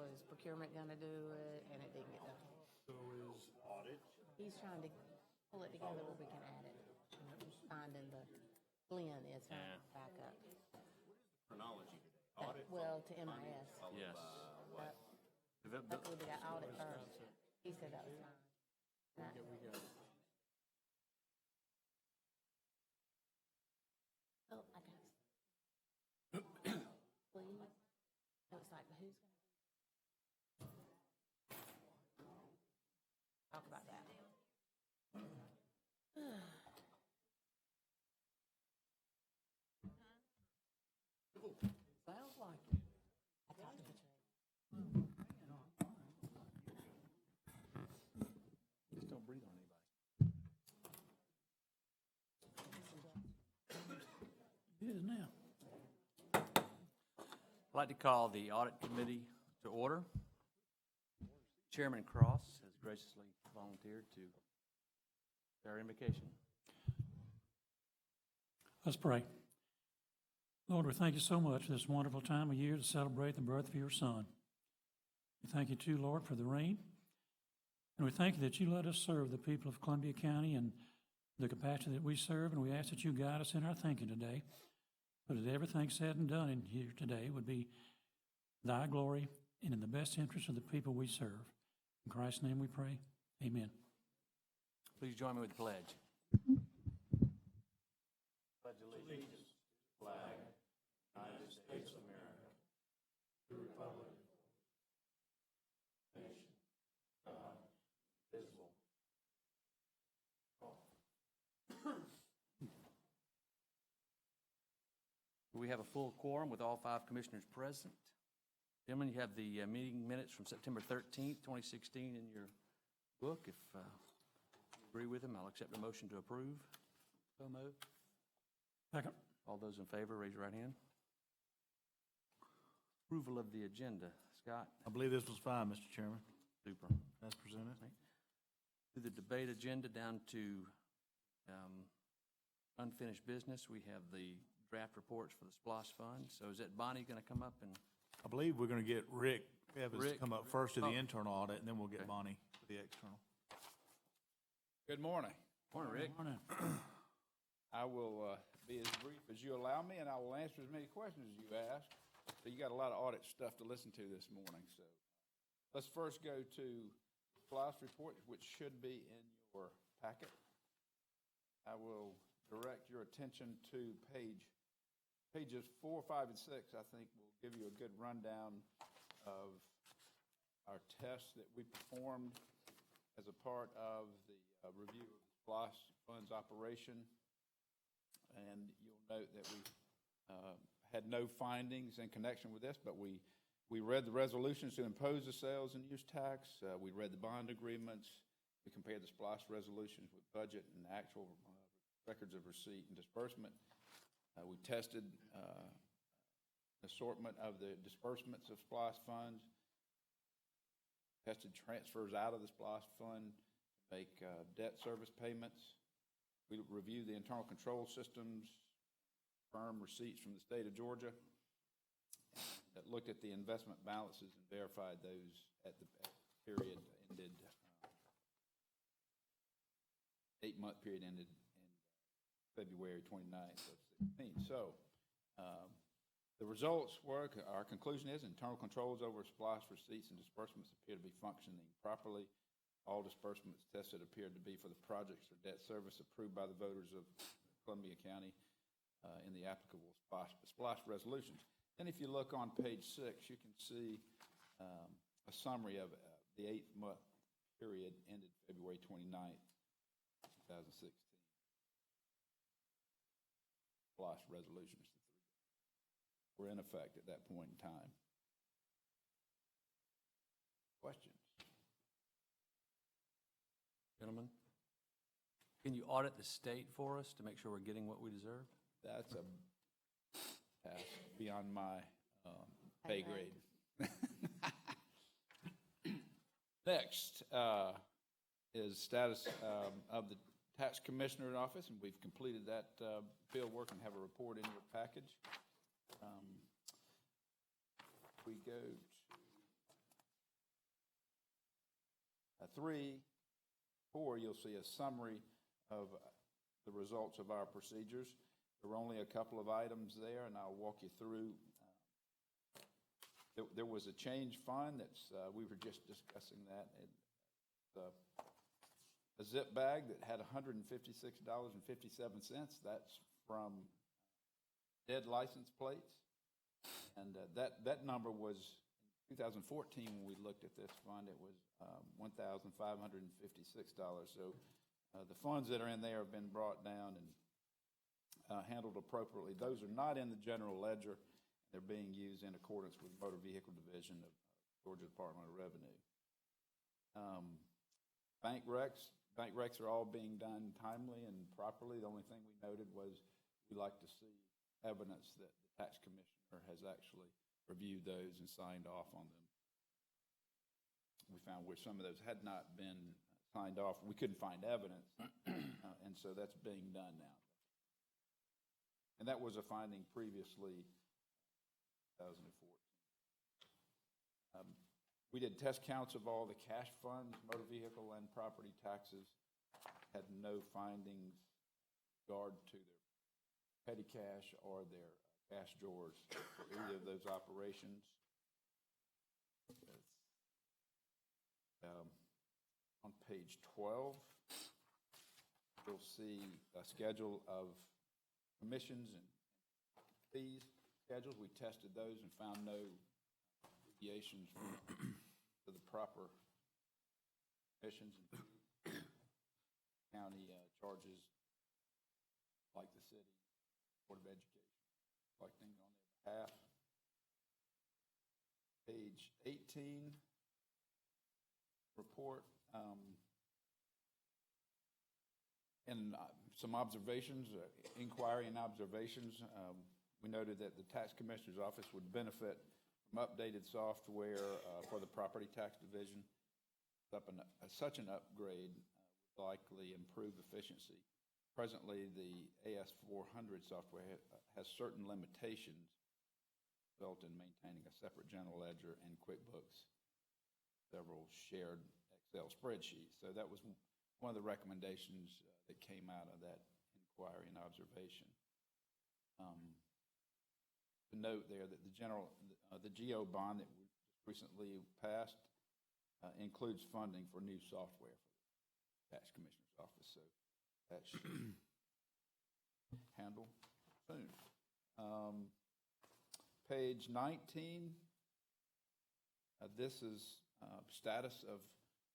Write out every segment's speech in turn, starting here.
was procurement gonna do it, and it didn't get done. So is audit? He's trying to pull it together where we can add it. Finding the Glenn is trying to back up. Chronology today. Audit? Well, to MIS. Yes. But luckily we got audit first. He said that was fine. Oh, I got it. Please. It was like, who's gonna talk about that? Sounds like it. I talked to the trade. Just don't breathe on anybody. It is now. I'd like to call the Audit Committee to order. Chairman Cross has graciously volunteered to share our invocation. Let's pray. Lord, we thank you so much for this wonderful time of year to celebrate the birth of your Son. We thank you too, Lord, for the rain. And we thank you that you let us serve the people of Columbia County and the capacity that we serve. And we ask that you guide us in our thinking today, so that everything said and done in here today would be thy glory and in the best interest of the people we serve. In Christ's name we pray. Amen. Please join me with the pledge. Pledge allegiance to the flag, United States of America, to the republic, nation, God, visible. We have a full quorum with all 5 commissioners present. Gentlemen, you have the meeting minutes from September 13th, 2016 in your book. If you agree with them, I'll accept a motion to approve. So moved. Second. All those in favor, raise your right hand. Approval of the agenda. Scott? I believe this was fine, Mr. Chairman, Super. as presented. Through the debate agenda down to unfinished business, we have the draft reports for the SPLOST Fund. So is that Bonnie going to come up and? I believe we're going to get Rick Evans to Rick. come up first to the Oh. internal audit, and then we'll get Okay. Bonnie for the external. Good morning. Morning, Rick. Morning. I will be as brief as you allow me, and I will answer as many questions as you ask. So you got a lot of audit stuff to listen to this morning. So let's first go to SPLOST report, which should be in your packet. I will direct your attention to pages 4, 5, and 6. I think will give you a good rundown of our tests that we performed as a part of the review of the SPLOST Fund's operation. And you'll note that we had no findings in connection with this, but we read the resolutions to impose the sales and use tax. We read the bond agreements. We compared the SPLOST resolutions with budget and actual records of receipt and disbursement. We tested an assortment of the disbursements of SPLOST funds, tested transfers out of the SPLOST fund to make debt service payments. We reviewed the internal control systems, firm receipts from the state of Georgia, that looked at the investment balances and verified those at the period ended, 8-month period ended in February 29th of 16. So the results were, our conclusion is internal controls over SPLOST receipts and disbursements appear to be functioning properly. All disbursements tested appeared to be for the projects or debt service approved by the voters of Columbia County in the applicable SPLOST resolutions. Then if you look on page 6, you can see a summary of the 8-month period ended February 29th, 2016. SPLOST resolutions were in effect at that point in time. Questions? Gentlemen, can you audit the state for us to make sure we're getting what we deserve? That's a task beyond my pay grade. Next is status of the tax commissioner's office, and we've completed that field work and have a report in your package. We go to 4, you'll see a summary of the results of our procedures. There were only a couple of items there, and I'll walk you through. There was a change fund that's, we were just discussing that. A zip bag that had $156.57. That's from dead license plates. And that number was, in 2014, when we looked at this fund, it was $1,556. So the funds that are in there have been brought down and handled appropriately. Those are not in the general ledger. They're being used in accordance with Motor Vehicle Division of Georgia Department of Revenue. Bank recs are all being done timely and properly. The only thing we noted was we like to see evidence that the tax commissioner has actually reviewed those and signed off on them. We found where some of those had not been signed off, we couldn't find evidence, and so that's being done now. And that was a finding previously, 2014. We did test counts of all the cash funds, motor vehicle and property taxes, had no findings with regard to their petty cash or their cash drawers for either of those operations. On page 12, you'll see a schedule of commissions and fees schedules. We tested those and found no deviations to the proper commissions and county charges, like the city Board of Education collecting on their behalf. Page 18 report, and some observations, inquiry and observations. We noted that the tax commissioner's office would benefit from updated software for the property tax division. Such an upgrade would likely improve efficiency. Presently, the AS400 software has certain limitations built in maintaining a separate general ledger and QuickBooks, several shared Excel spreadsheets. So that was one of the recommendations that came out of that inquiry and observation. To note there that the GO bond that we just recently passed includes funding for new software for the tax commissioner's office. So that should handle soon. Page 19. This is status of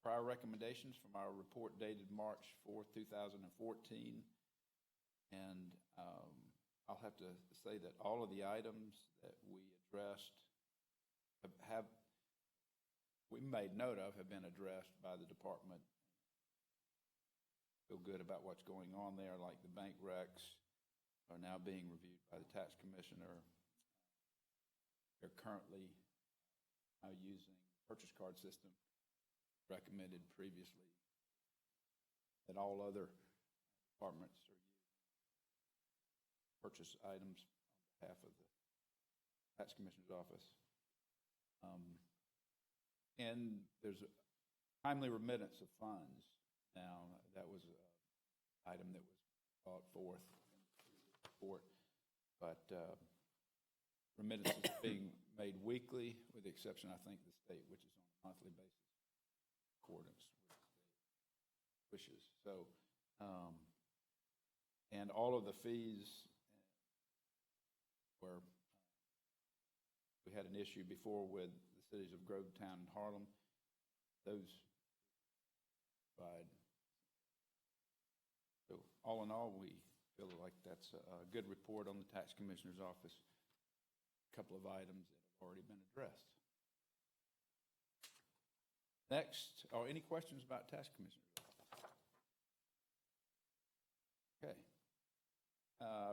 prior recommendations from our report dated March 4th, 2014. And I'll have to say that all of the items that we addressed we made note of have been addressed by the department. Feel good about what's going on there, like the bank recs are now being reviewed by the tax commissioner. They're currently using the purchase card system recommended previously that all other departments are using purchase items on behalf of the tax commissioner's office. And there's a timely remittance of funds. Now, that was an item that was brought forth in the report, but remittance is being made weekly, with the exception, I think, the state, which is on a monthly basis, in accordance with the wishes. So, and all of the fees were, we had an issue before with the cities of Grovetown and Harlem. Those provide. So all in all, we feel like that's a good report on the tax commissioner's office. A couple of items that have already been addressed. Next, any questions about tax commissioner's office? Okay.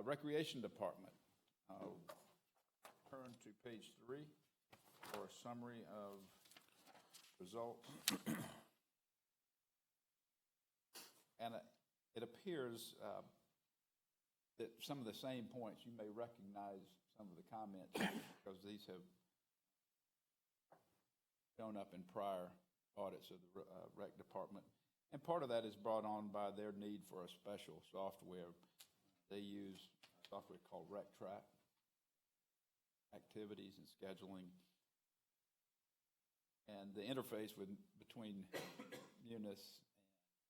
Recreation Department. I'll turn to page 3 for a summary of results. And it appears that some of the same points, you may recognize some of the comments because these have shown up in prior audits of the rec department. And part of that is brought on by their need for a special software. They use software called RecTrack, activities and scheduling. And the interface between Munis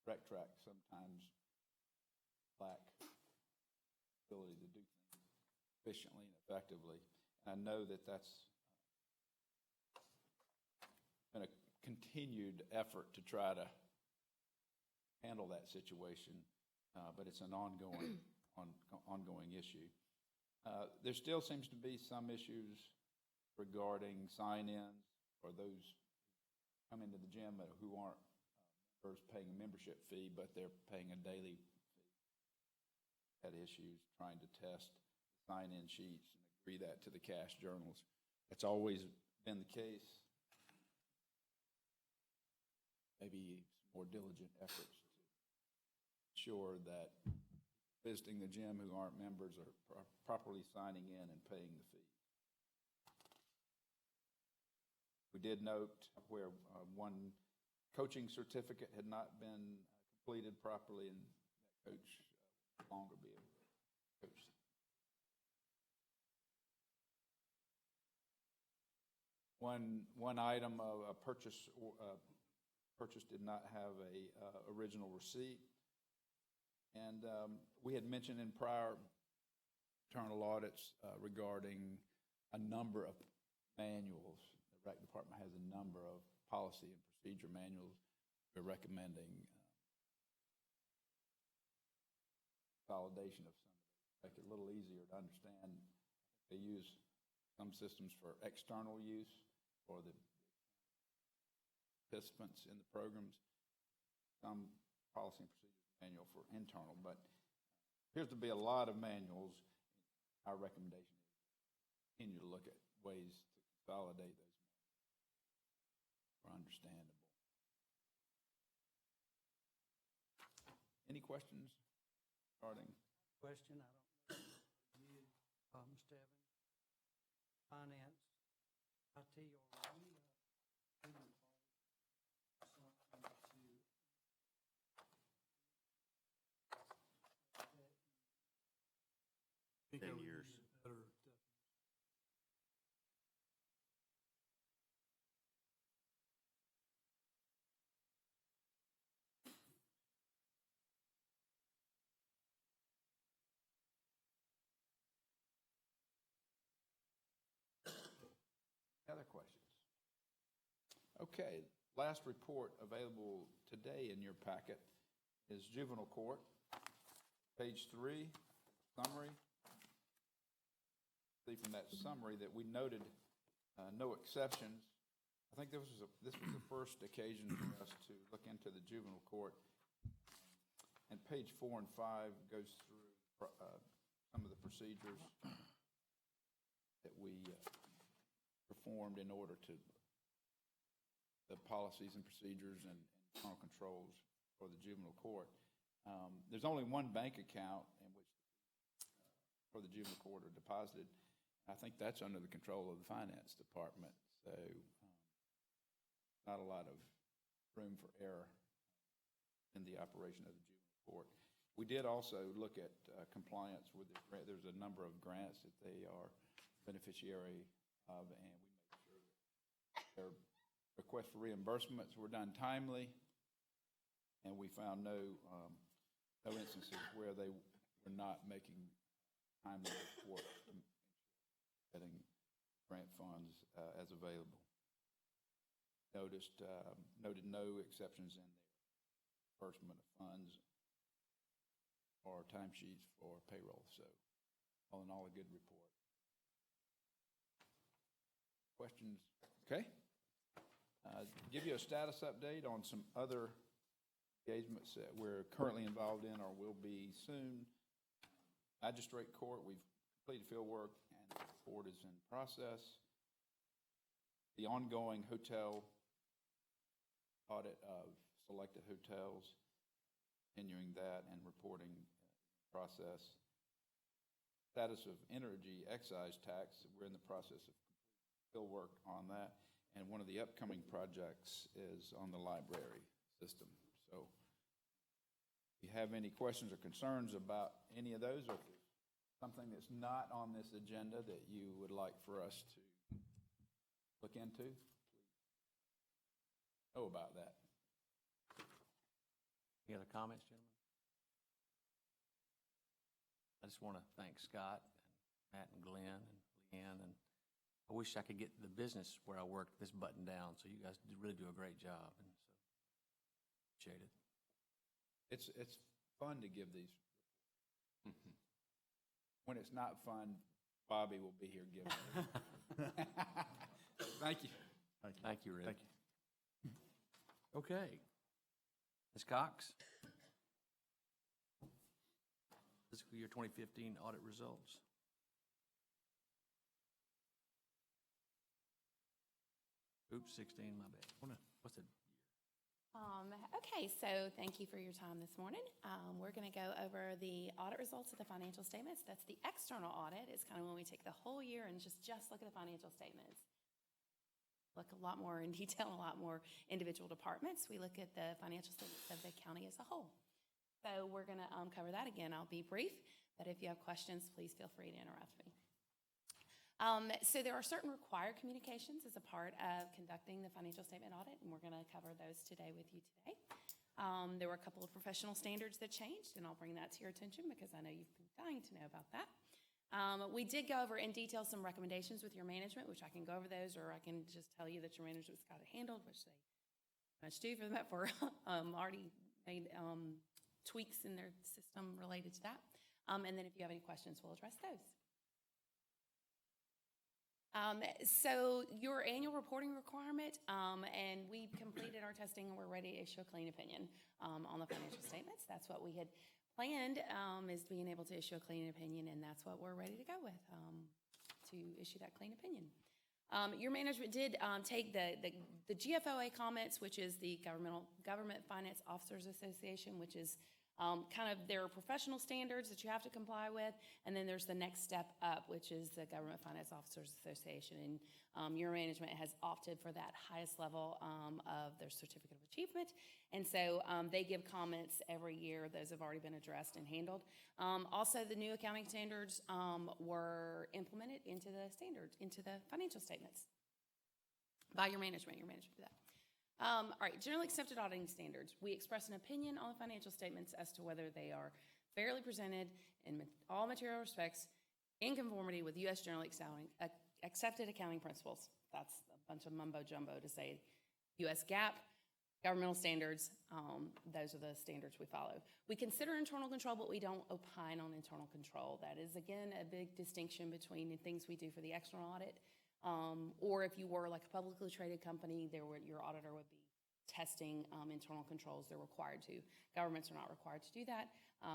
and RecTrack sometimes lack ability to do things efficiently and effectively. And I know that that's been a continued effort to try to handle that situation, but it's an ongoing issue. There still seems to be some issues regarding sign-ins for those who come into the gym who aren't members paying a membership fee, but they're paying a daily fee. Had issues trying to test the sign-in sheets and agree that to the cash journals. That's always been the case. Maybe some more diligent efforts to ensure that visiting the gym who aren't members are properly signing in and paying the fees. We did note where one coaching certificate had not been completed properly, and that coach will no longer be able to coach. One item of a purchase did not have a original receipt, and we had mentioned in prior internal audits regarding a number of manuals. The rec department has a number of policy and procedure manuals. We're recommending consolidation of some of those, make it a little easier to understand. They use some systems for external use for the participants in the programs, some policy and procedures manual for internal, but appears to be a lot of manuals. Our recommendation is continue to look at ways to consolidate those manuals for understandable. Any questions regarding? Question, I don't know if you, Mr. Evans, finance, IT, or are we moving forward something to 10 years. Other questions? Okay, last report available today in your packet is juvenile court. Page 3, summary. See from that summary that we noted no exceptions. I think this was the first occasion for us to look into the juvenile court. And page 4 and 5 goes through some of the procedures that we performed in order to the policies and procedures and internal controls for the juvenile court. There's only one bank account in which for the juvenile court are deposited. I think that's under the control of the finance department, so not a lot of room for error in the operation of the juvenile court. We did also look at compliance with the grant. There's a number of grants that they are beneficiary of, and we made sure that their requests for reimbursements were done timely, and we found no instances where they were not making timely report getting grant funds as available. Noted no exceptions in their disbursement of funds or timesheets for payroll. So all in all, a good report. Questions? Okay. Give you a status update on some other engagements that we're currently involved in or will be soon. Magistrate Court, we've completed field work and the report is in process. The ongoing hotel audit of selected hotels, continuing that and reporting process. Status of energy excise tax, we're in the process of completing field work on that. And one of the upcoming projects is on the library system. So if you have any questions or concerns about any of those, or if there's something that's not on this agenda that you would like for us to look into, please know about that. Any other comments, gentlemen? I just want to thank Scott and Matt and Glenn and Leanne, and I wish I could get the business where I work this button down, so you guys really do a great job, and so appreciate it. It's fun to give these. When it's not fun, Bobby will be here giving it. Thank you. Thank you, Rick. Thank you. Okay. Ms. Cox? Fiscal year 2015 audit results. Oops, 16, my bad. What's it? Okay, so thank you for your time this morning. We're going to go over the audit results of the financial statements. That's the external audit. It's kind of when we take the whole year and just look at the financial statements. Look a lot more in detail, a lot more individual departments. We look at the financial statements of the county as a whole. So we're going to cover that again. I'll be brief, but if you have questions, please feel free to interrupt me. So there are certain required communications as a part of conducting the financial statement audit, and we're going to cover those today with you today. There were a couple of professional standards that changed, and I'll bring that to your attention because I know you've been dying to know about that. We did go over in detail some recommendations with your management, which I can go over those, or I can just tell you that your management's got it handled, which they much do for that for already made tweaks in their system related to that. And then if you have any questions, we'll address those. So your annual reporting requirement, and we completed our testing and we're ready to issue a clean opinion on the financial statements. That's what we had planned, is being able to issue a clean opinion, and that's what we're ready to go with, to issue that clean opinion. Your management did take the GFOA comments, which is the Government Finance Officers Association, which is kind of their professional standards that you have to comply with, and then there's the next step up, which is the Government Finance Officers Association, and your management has opted for that highest level of their Certificate of Achievement, and so they give comments every year. Those have already been addressed and handled. Also, the new accounting standards were implemented into the financial statements by your management. Your management did that. All right, generally accepted auditing standards. We express an opinion on the financial statements as to whether they are fairly presented in all material respects in conformity with U.S. generally accepted accounting principles. That's a bunch of mumbo jumbo to say U.S. GAAP, governmental standards. Those are the standards we follow. We consider internal control, but we don't opine on internal control. That is, again, a big distinction between the things we do for the external audit. Or if you were like a publicly traded company, your auditor would be testing internal controls. They're required to. Governments are not required to do that,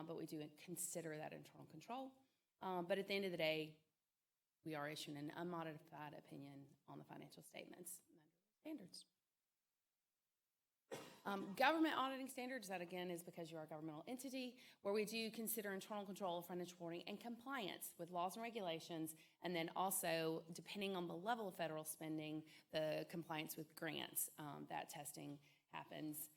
but we do consider that internal control. But at the end of the day, we are issuing an unmodified opinion on the financial statements under the standards. Government auditing standards, that again is because you are a governmental entity, where we do consider internal control of financial reporting and compliance with laws and regulations, and then also, depending on the level of federal spending, the compliance with grants, that testing happens.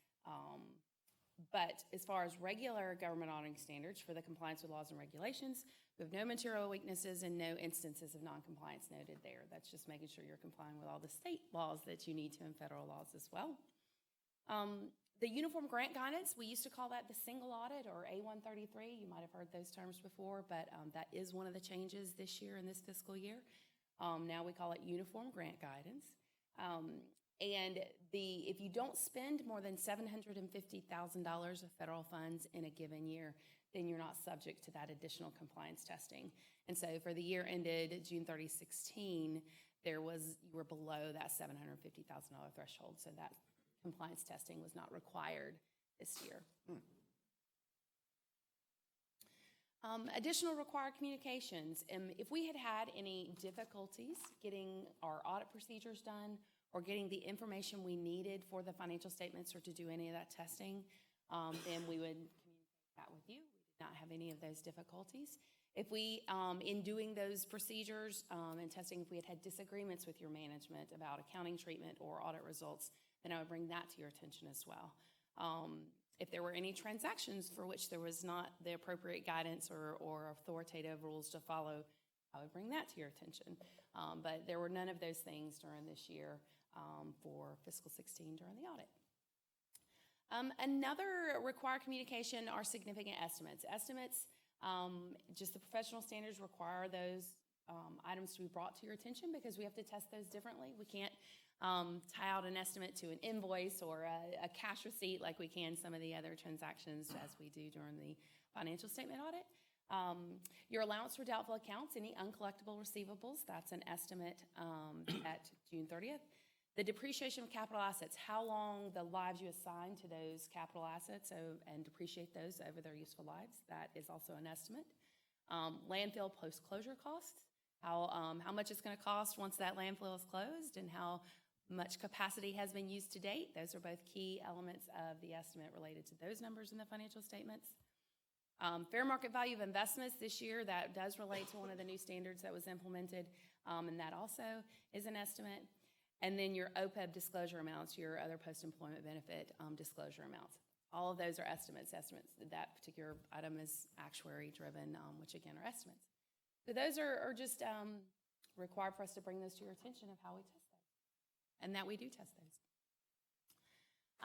But as far as regular government auditing standards for the compliance with laws and regulations, we have no material weaknesses and no instances of noncompliance noted there. That's just making sure you're complying with all the state laws that you need to and federal laws as well. The uniform grant guidance, we used to call that the single audit or A133. You might have heard those terms before, but that is one of the changes this year in this fiscal year. Now we call it uniform grant guidance. And if you don't spend more than $750,000 of federal funds in a given year, then you're not subject to that additional compliance testing. And so for the year ended June 30, 2016, you were below that $750,000 threshold. So that compliance testing was not required this year. Additional required communications. If we had any difficulties getting our audit procedures done or getting the information we needed for the financial statements or to do any of that testing, then we would communicate that with you. We did not have any of those difficulties. If we, in doing those procedures and testing, if we had disagreements with your management about accounting treatment or audit results, then I would bring that to your attention as well. If there were any transactions for which there was not the appropriate guidance or authoritative rules to follow, I would bring that to your attention. But there were none of those things during this year for fiscal 16 during the audit. Another required communication are significant estimates. Estimates, just the professional standards require those items to be brought to your attention because we have to test those differently. We can't tie out an estimate to an invoice or a cash receipt like we can some of the other transactions as we do during the financial statement audit. Your allowance for doubtful accounts, any uncollectible receivables, that's an estimate at June 30th. The depreciation of capital assets, how long the lives you assign to those capital assets and depreciate those over their useful lives, that is also an estimate. Landfill post-closure costs, how much it's going to cost once that landfill is closed and how much capacity has been used to date. Those are both key elements of the estimate related to those numbers in the financial statements. Fair market value of investments this year, that does relate to one of the new standards that was implemented, and that also is an estimate. And then your OPEB disclosure amounts, your other post-employment benefit disclosure amounts. All of those are estimates. That particular item is actuary-driven, which again are estimates. So those are just required for us to bring those to your attention of how we test those, and that we do test those.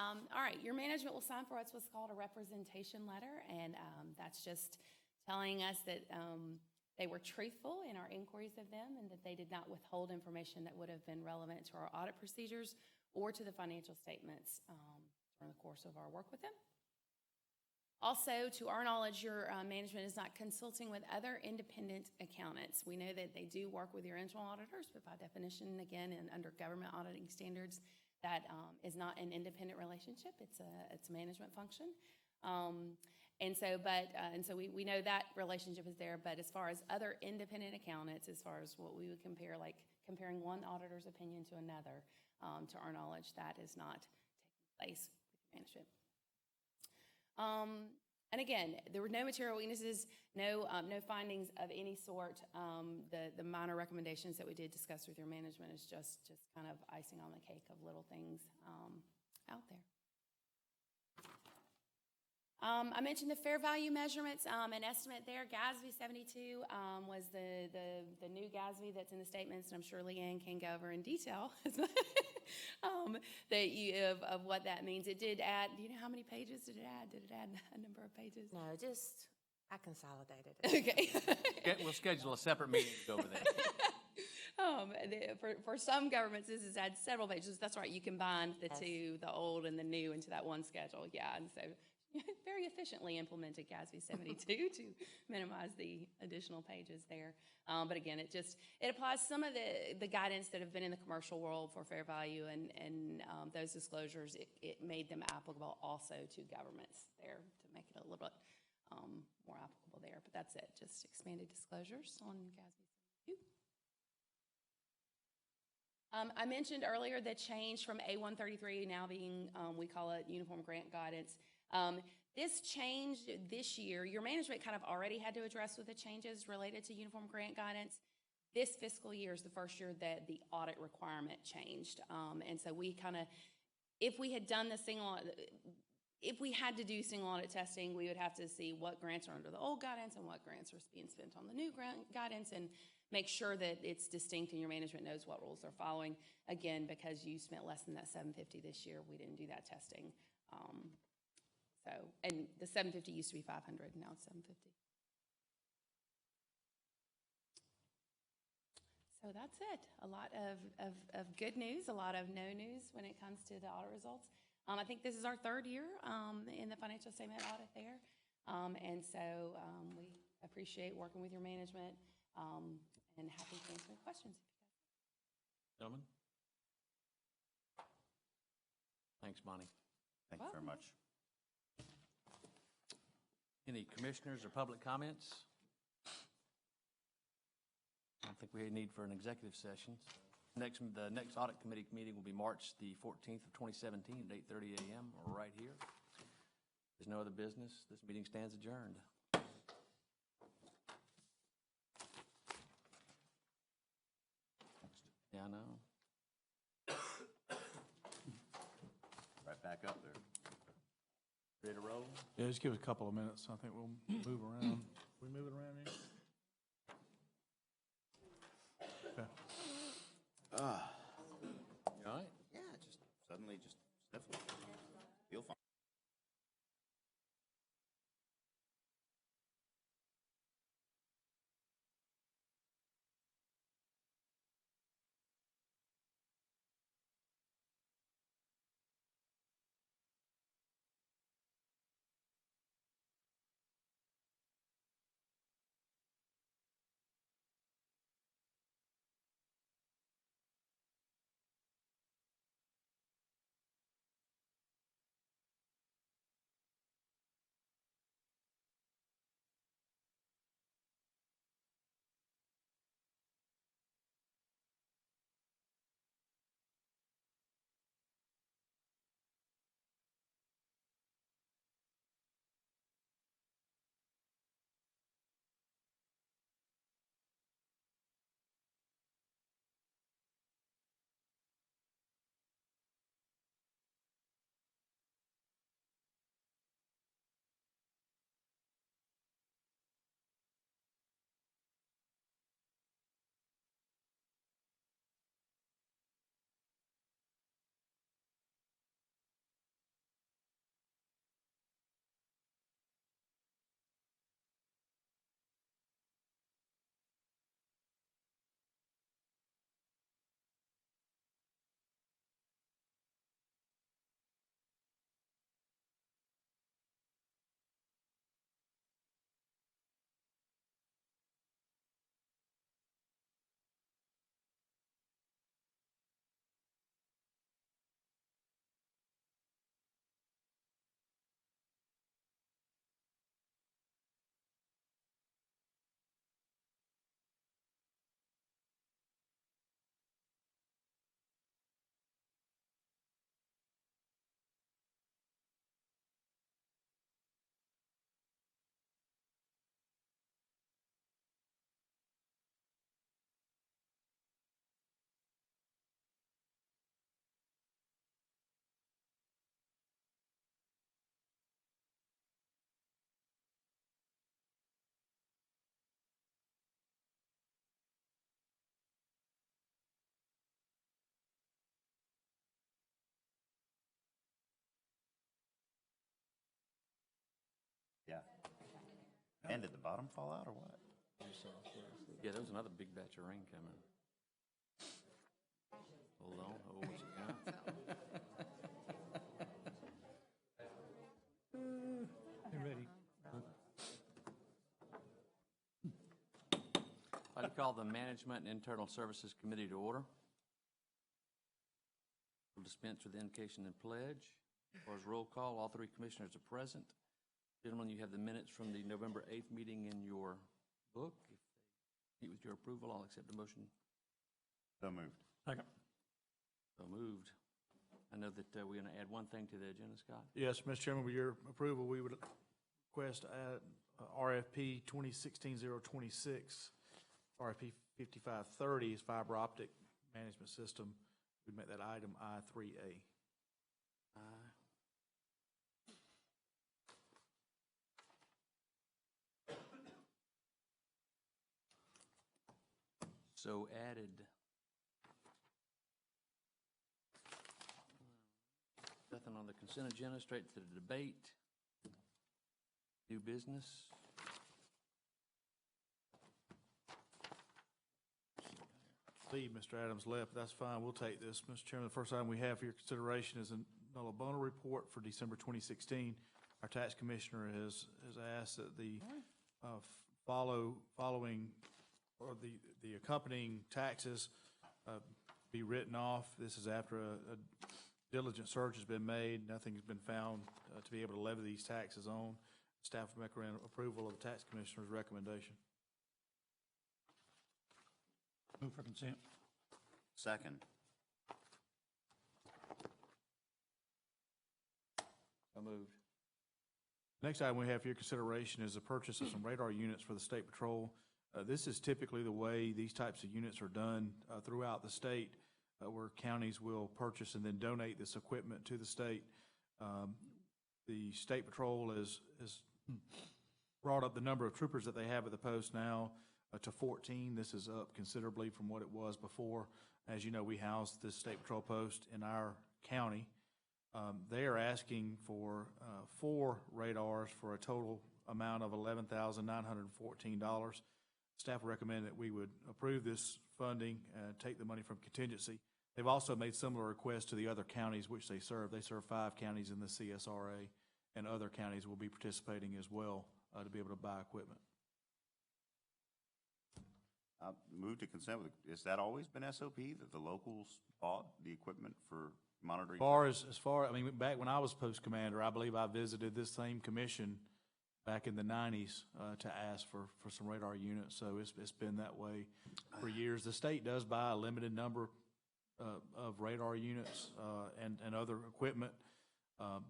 All right, your management will sign for what's called a representation letter, and that's just telling us that they were truthful in our inquiries of them and that they did not withhold information that would have been relevant to our audit procedures or to the financial statements during the course of our work with them. Also, to our knowledge, your management is not consulting with other independent accountants. We know that they do work with your internal auditors, but by definition, again, and under government auditing standards, that is not an independent relationship. It's a management function. And so we know that relationship is there, but as far as other independent accountants, as far as what we would compare, like comparing one auditor's opinion to another, to our knowledge, that is not taking place with management. And again, there were no material weaknesses, no findings of any sort. The minor recommendations that we did discuss with your management is just kind of icing on the cake of little things out there. I mentioned the fair value measurements, an estimate there. GASB 72 was the new GASB that's in the statements, and I'm sure Leanne can go over in detail of what that means. It did add, do you know how many pages did it add? Did it add a number of pages? No, just, I consolidated it. Okay. We'll schedule a separate meeting to go over that. For some governments, this has had several pages. That's right. You combined the two, the old and the new, into that one schedule. Yeah, and so very efficiently implemented GASB 72 to minimize the additional pages there. But again, it applies some of the guidance that have been in the commercial world for fair value and those disclosures. It made them applicable also to governments there to make it a little bit more applicable there. But that's it, just expanded disclosures on GASB 72. I mentioned earlier the change from A133 now being, we call it Uniform Grant Guidance. This change this year, your management kind of already had to address with the changes related to Uniform Grant Guidance. This fiscal year is the first year that the audit requirement changed. And so we kind of, if we had done the if we had to do single audit testing, we would have to see what grants are under the old guidance and what grants are being spent on the new grant guidance and make sure that it's distinct and your management knows what rules they're following. Again, because you spent less than that $750 this year, we didn't do that testing. And the $750 used to be $500, now it's $750. So that's it. A lot of good news, a lot of no news when it comes to the audit results. I think this is our third year in the financial statement audit there. And so we appreciate working with your management and happy to answer questions. Gentlemen? Thanks, Bonnie. Thank you very much. Any commissioners or public comments? I don't think we need for an executive session. The next audit committee meeting will be March the 14th of 2017 at 8:30 a.m. right here. There's no other business. This meeting stands adjourned. Yeah, I know. Right back up there. Ready to roll? Yeah, just give it a couple of minutes. I think we'll move around. We move it around here? Okay. You all right? Yeah, just suddenly just sniffling. Feel fine. Yeah. And did the bottom fall out or what? Yeah, there was another big batch of rain coming. Hold on, hold what you got. You ready? I'd like to call the Management and Internal Services Committee to order. We'll dispense with the invocation and pledge. As far as roll call, all three commissioners are present. Gentlemen, you have the minutes from the November 8th meeting in your book. If they meet with your approval, I'll accept the motion. So moved. Second. So moved. I know that we're going to add one thing to the agenda, Scott. Yes, Mr. Chairman, with your approval, we would request to add RFP 2016-026. RFP 5530 is fiber optic management system. We'd make that item I3A. So added. Nothing on the consent agenda, straight to the debate. New business. Steve, Mr. Adams left. That's fine. We'll take this. Mr. Chairman, the first item we have for your consideration is a nulla bona report for December 2016. Our tax commissioner has asked that the following or the accompanying taxes be written off. This is after a diligent search has been made. Nothing's been found to be able to levy these taxes on. Staff will recommend approval of the tax commissioner's recommendation. Move for consent. Second. So moved. Next item we have for your consideration is the purchase of some radar units for the State Patrol. This is typically the way these types of units are done throughout the state, where counties will purchase and then donate this equipment to the state. The State Patrol has brought up the number of troopers that they have at the post now to 14. This is up considerably from what it was before. As you know, we house this State Patrol post in our county. They are asking for 4 radars for a total amount of $11,914. Staff recommend that we would approve this funding and take the money from contingency. They've also made similar requests to the other counties which they serve. They serve 5 counties in the CSRA, and other counties will be participating as well to be able to buy equipment. Move to consent with, has that always been SOP, that the locals bought the equipment for monitoring? I mean, back when I was post commander, I believe I visited this same commission back in the 90s to ask for some radar units, so it's been that way for years. The state does buy a limited number of radar units and other equipment,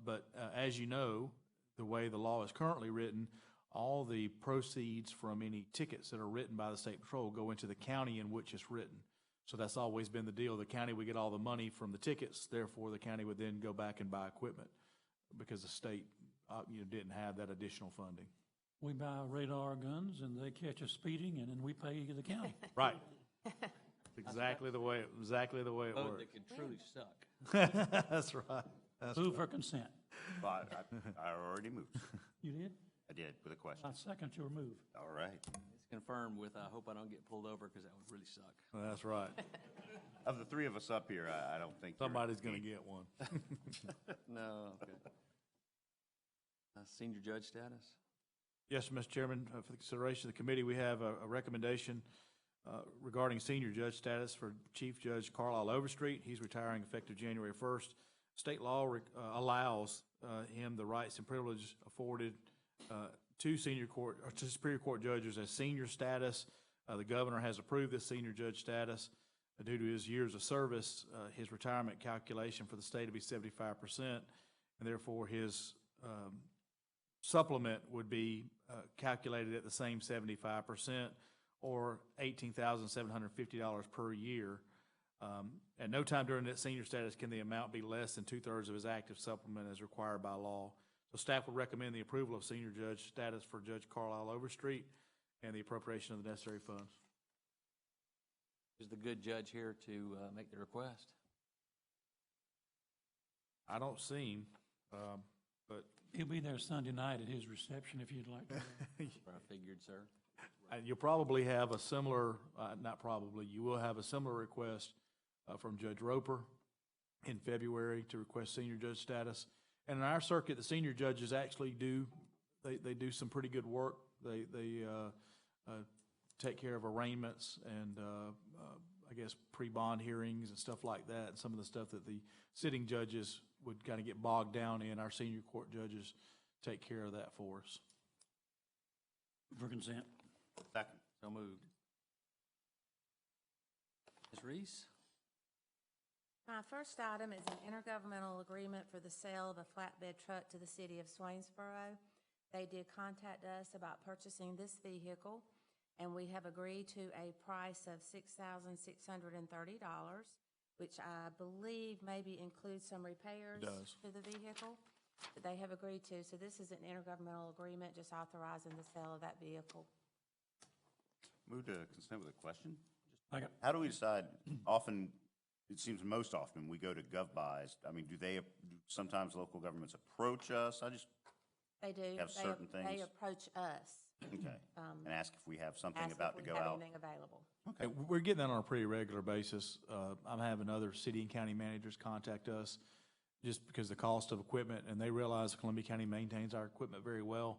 but as you know, the way the law is currently written, all the proceeds from any tickets that are written by the State Patrol go into the county in which it's written. So that's always been the deal. The county would get all the money from the tickets, therefore the county would then go back and buy equipment because the state didn't have that additional funding. We buy radar guns and they catch us speeding and then we pay the county. Right. Exactly the way it works. That could truly suck. That's right. Move for consent. I already moved. You did? I did, with a question. I second your move. All right. It's confirmed with, I hope I don't get pulled over because that would really suck. That's right. Of the 3 of us up here, I don't think you're- Somebody's going to get one. No, okay. Senior judge status? Yes, Mr. Chairman, for the consideration of the committee, we have a recommendation regarding senior judge status for Chief Judge Carlisle Overstreet. He's retiring effective January 1st. State law allows him the rights and privileges afforded to Superior Court judges as senior status. The governor has approved this senior judge status due to his years of service. His retirement calculation for the state to be 75%, and therefore his supplement would be calculated at the same 75%, or $18,750 per year. At no time during that senior status can the amount be less than 2/3 of his active supplement as required by law. So staff would recommend the approval of senior judge status for Judge Carlisle Overstreet and the appropriation of the necessary funds. Is the good judge here to make the request? I don't see him, but He'll be there Sunday night at his reception if you'd like to. That's what I figured, sir. you'll probably have a similar, not probably, you will have a similar request from Judge Roper in February to request senior judge status. And in our circuit, the senior judges actually do, they do some pretty good work. They take care of arraignments and I guess pre-bond hearings and stuff like that. And some of the stuff that the sitting judges would kind of get bogged down in, our senior court judges take care of that for us. For consent. Second. So moved. Ms. Reese? My first item is an intergovernmental agreement for the sale of a flatbed truck to the city of Swainsboro. They did contact us about purchasing this vehicle, and we have agreed to a price of $6,630, which I believe maybe includes some repairs to the vehicle that they have agreed to. So this is an intergovernmental agreement just authorizing the sale of that vehicle. Move to consent with a question. Second. How do we decide? Often, it seems most often, we go to GovBuys. I mean, do sometimes local governments approach us? They do. Have certain things. They approach us. Okay. And ask if we have something Ask about if to we go have out. anything available. Okay. We're getting that on a pretty regular basis. I'm having other city and county managers contact us just because the cost of equipment, and they realize Columbia County maintains our equipment very well.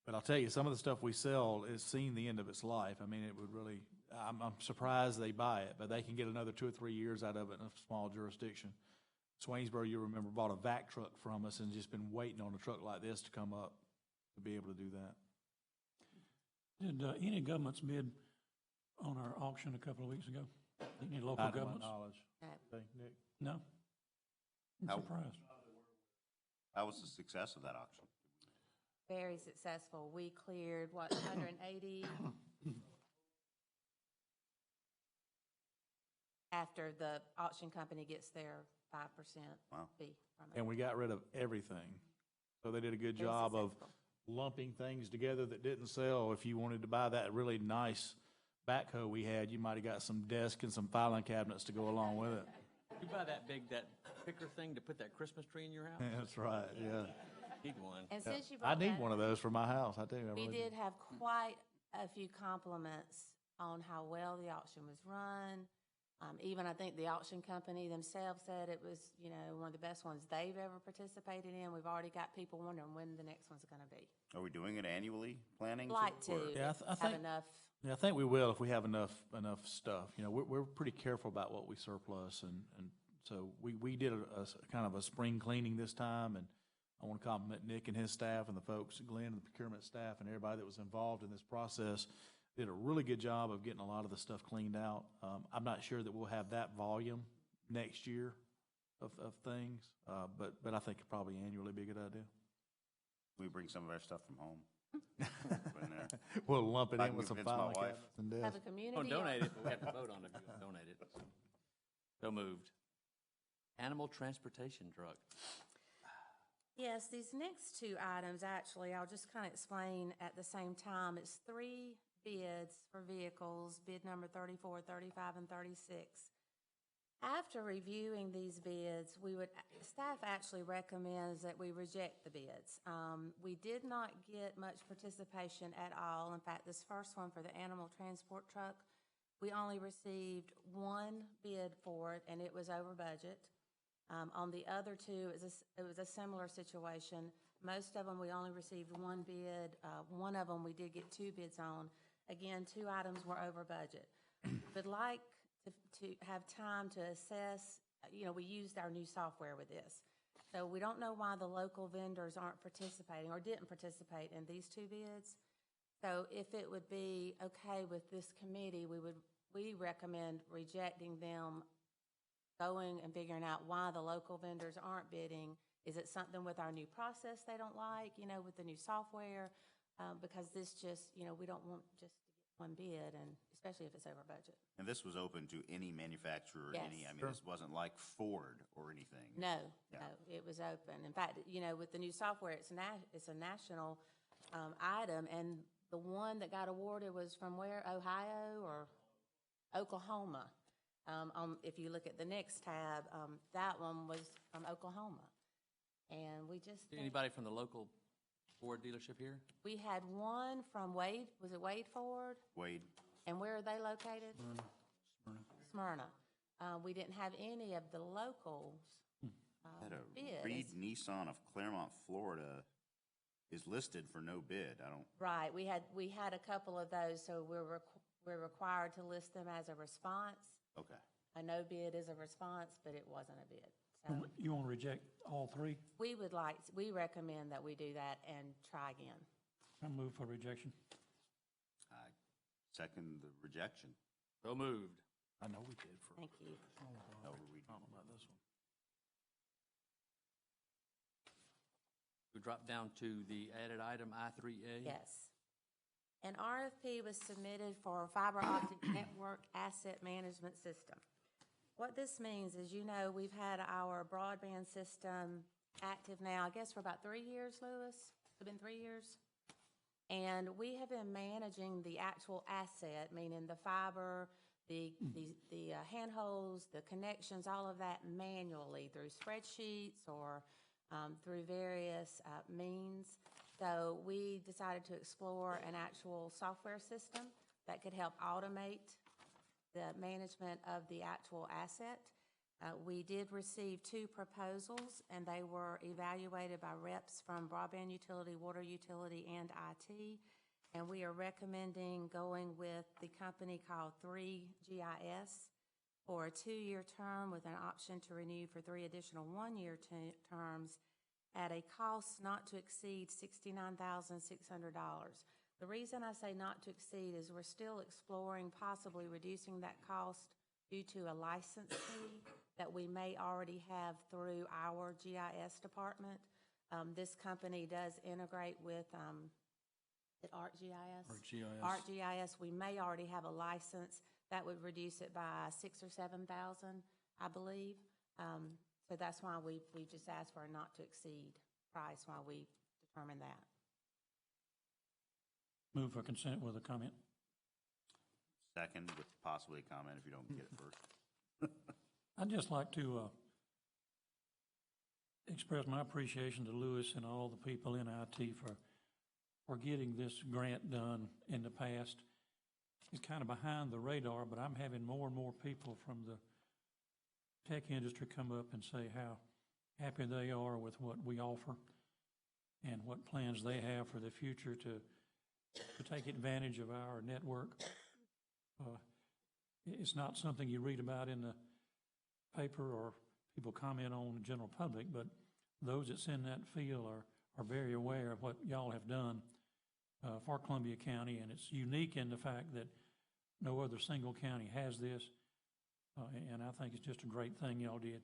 But I'll tell you, some of the stuff we sell is seeing the end of its life. I mean, it would really, I'm surprised they buy it, but they can get another 2 or 3 years out of it in a small jurisdiction. Swainsboro, you remember, bought a vac truck from us and just been waiting on a truck like this to come up to be able to do that. Did any governments bid on our auction a couple of weeks ago? Any local Not to my governments? knowledge. Okay. Okay, Nick? No? I'm How- surprised. How was the success of that auction? Very successful. We cleared, what, 180 after the auction company gets their 5% Wow. fee from it. And we got rid of everything. So they did a good Very job of successful. lumping things together that didn't sell. If you wanted to buy that really nice backhoe we had, you might have got some desk and some filing cabinets to go along with it. You buy that picker thing to put that Christmas tree in your house? That's right, yeah. Need one. And since you I brought need that one of those for my house, I do. I We really did have quite a few compliments on how well the auction was run. Even I think the auction company themselves said it was, one of the best ones they've ever participated in. We've already got people wondering when the next one's going to be. Are we doing it annually, planning? Like to, or- Yeah, I have think- enough. Yeah, I think we will if we have enough stuff. We're pretty careful about what we surplus, and so we did a kind of a spring cleaning this time, and I want to compliment Nick and his staff and the folks, Glenn and the procurement staff and everybody that was involved in this process. Did a really good job of getting a lot of the stuff cleaned out. I'm not sure that we'll have that volume next year of things, but I think it probably annually be a good idea. We bring some of our stuff from home. In there. We'll lump it I in can with some convince my filing wife. cabinets and Have desks. a community. Don't donate it, but we have to vote on it if you donate it. So moved. Animal transportation truck. Yes, these next two items, actually, I'll just kind of explain at the same time. It's 3 bids for vehicles, bid number 34, 35, and 36. After reviewing these bids, staff actually recommends that we reject the bids. We did not get much participation at all. In fact, this first one for the animal transport truck, we only received 1 bid for it, and it was over budget. On the other two, it was a similar situation. Most of them, we only received 1 bid. One of them, we did get 2 bids on. Again, 2 items were over budget. Would like to have time to assess, we used our new software with this. So we don't know why the local vendors aren't participating or didn't participate in these 2 bids. So if it would be okay with this committee, we recommend rejecting them, going and figuring out why the local vendors aren't bidding. Is it something with our new process they don't like, with the new software? Because this just, we don't want just to get 1 bid, and especially if it's over budget. And this was open to any manufacturer, Yes. this wasn't like Ford or anything. No, Yeah. no, it was open. In fact, with the new software, it's a national item, and the one that got awarded was from where, Ohio or Oklahoma? If you look at the next tab, that one was from Oklahoma. And we just think- Anybody from the local Ford dealership here? we had one from Wade, was it Wade Ford? Wade, And where are they located? Smyrna. We didn't have any of the locals had a bid. Reed Nissan of Claremont, Florida is listed for no bid. I don't, Right, we had a couple of those, so we're required to list them as a response. okay. A no bid is a response, but it wasn't a bid. So You want to reject all 3? we recommend that we do that and try again. I move for rejection. I second the rejection. So moved. I know we did for, Thank you. No, we- I don't know about this one. We drop down to the added item I3A. Yes. An RFP was submitted for a fiber optic network asset management system. What this means is, we've had our broadband system active now, I guess, for about 3 years, Lewis? It's been 3 years? And we have been managing the actual asset, meaning the fiber, the handholds, the connections, all of that manually through spreadsheets or through various means. So we decided to explore an actual software system that could help automate the management of the actual asset. We did receive 2 proposals, and they were evaluated by reps from broadband utility, water utility, and IT. And we are recommending going with the company called 3GIS for a 2-year term with an option to renew for 3 additional 1-year terms at a cost not to exceed $69,600. The reason I say not to exceed is we're still exploring possibly reducing that cost due to a license fee that we may already have through our GIS department. This company does integrate with ArcGIS. ArcGIS. ArcGIS, we may already have a license That would reduce it by 6,000 or 7,000, I believe. So that's why we just asked for a not to exceed price while we determine that. Move for consent with a comment. Second, with possibly a comment if you don't get it first. I'd just like to express my appreciation to Lewis and all the people in IT for getting this grant done in the past. It's kind of behind the radar, but I'm having more and more people from the tech industry come up and say how happy they are with what we offer and what plans they have for the future to take advantage of our network. It's not something you read about in the paper or people comment on the general public, but those that's in that field are very aware of what y'all have done for Columbia County, and it's unique in the fact that no other single county has this, and I think it's just a great thing y'all did.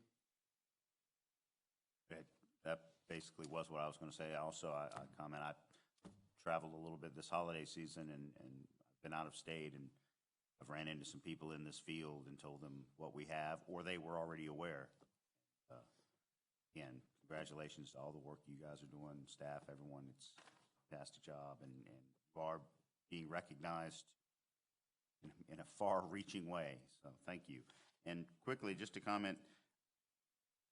That basically was what I was going to say. Also, I comment, I traveled a little bit this holiday season and I've been out of state, and I've ran into some people in this field and told them what we have, or they were already aware. Again, congratulations to all the work you guys are doing, staff, everyone. It's a fantastic job, and you are being recognized in a far-reaching way. So thank you. And quickly, just to comment,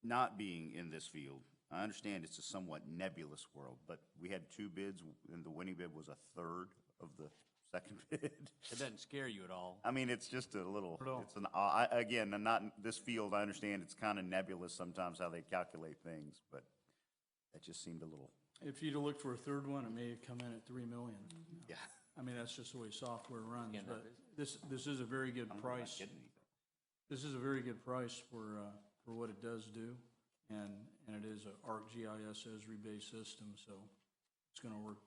not being in this field, I understand it's a somewhat nebulous world, but we had 2 bids, and the winning bid was a third of the second bid. It doesn't scare you at all. I mean, it's just a little, it's an, again, I'm not in this field, I understand it's kind of nebulous sometimes how they calculate things, but that just seemed a little. If you'd have looked for a third one, it may have come in at 3 million. Yeah. I mean, that's just the way software runs, Yeah, but this is a very good I'm not price. getting anything. This is a very good price for what it does do, and it is a ArcGIS Esri-based system, so it's gonna work.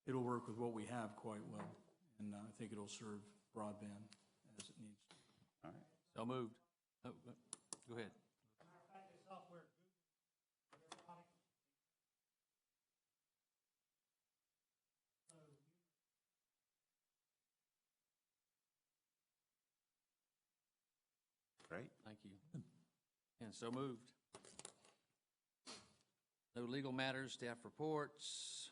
It'll work with what we have quite well, and I think it'll serve broadband as it needs to. All right. So moved. Oh, go ahead. Great. Thank you. And so moved. No legal matters, staff reports,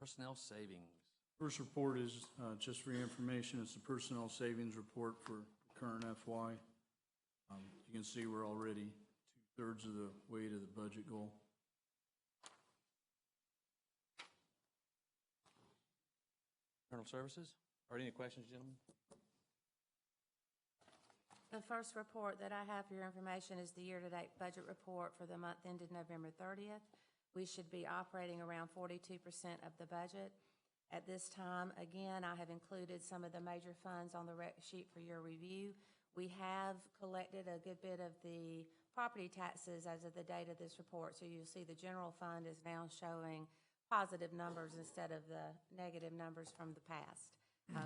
personnel savings. First report is, just for your information, it's the personnel savings report for current FY. You can see we're already 2/3 of the way to the budget goal. Internal services. Are there any questions, gentlemen? The first report that I have for your information is the year-to-date budget report for the month ended November 30th. We should be operating around 42% of the budget. At this time, again, I have included some of the major funds on the rec sheet for your review. We have collected a good bit of the property taxes as of the date of this report, so you'll see the general fund is now showing positive numbers instead of the negative numbers from the past.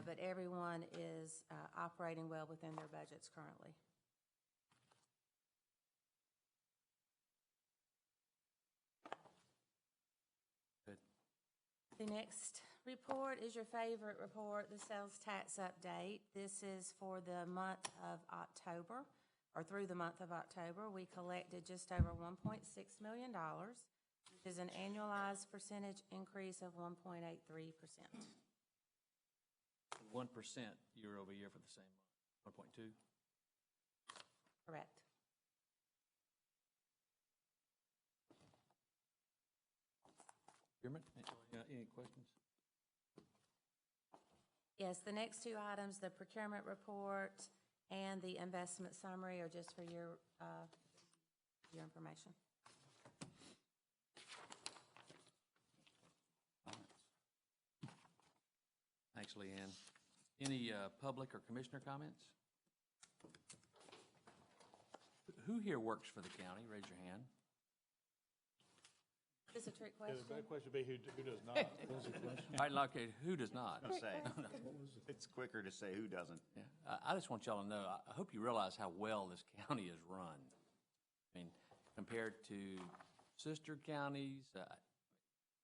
But everyone is operating well within their budgets currently. Good. The next report is your favorite report, the sales tax update. This is for the month of October, or through the month of October. We collected just over $1.6 million, which is an annualized percentage increase of 1.83%. 1% year over year for the same month. 1.2. Correct. Chairman, any questions? Yes, the next 2 items, the procurement report and the investment summary, are just for your information. Thanks, Leanne. Any public or commissioner comments? Who here works for the county? Raise your hand. Is this a trick The question? better question would be who does not. All right, okay, who does not? I was going to say, it's quicker to say who doesn't. Yeah, I just want y'all to know, I hope you realize how well this county is run. I mean, compared to sister counties,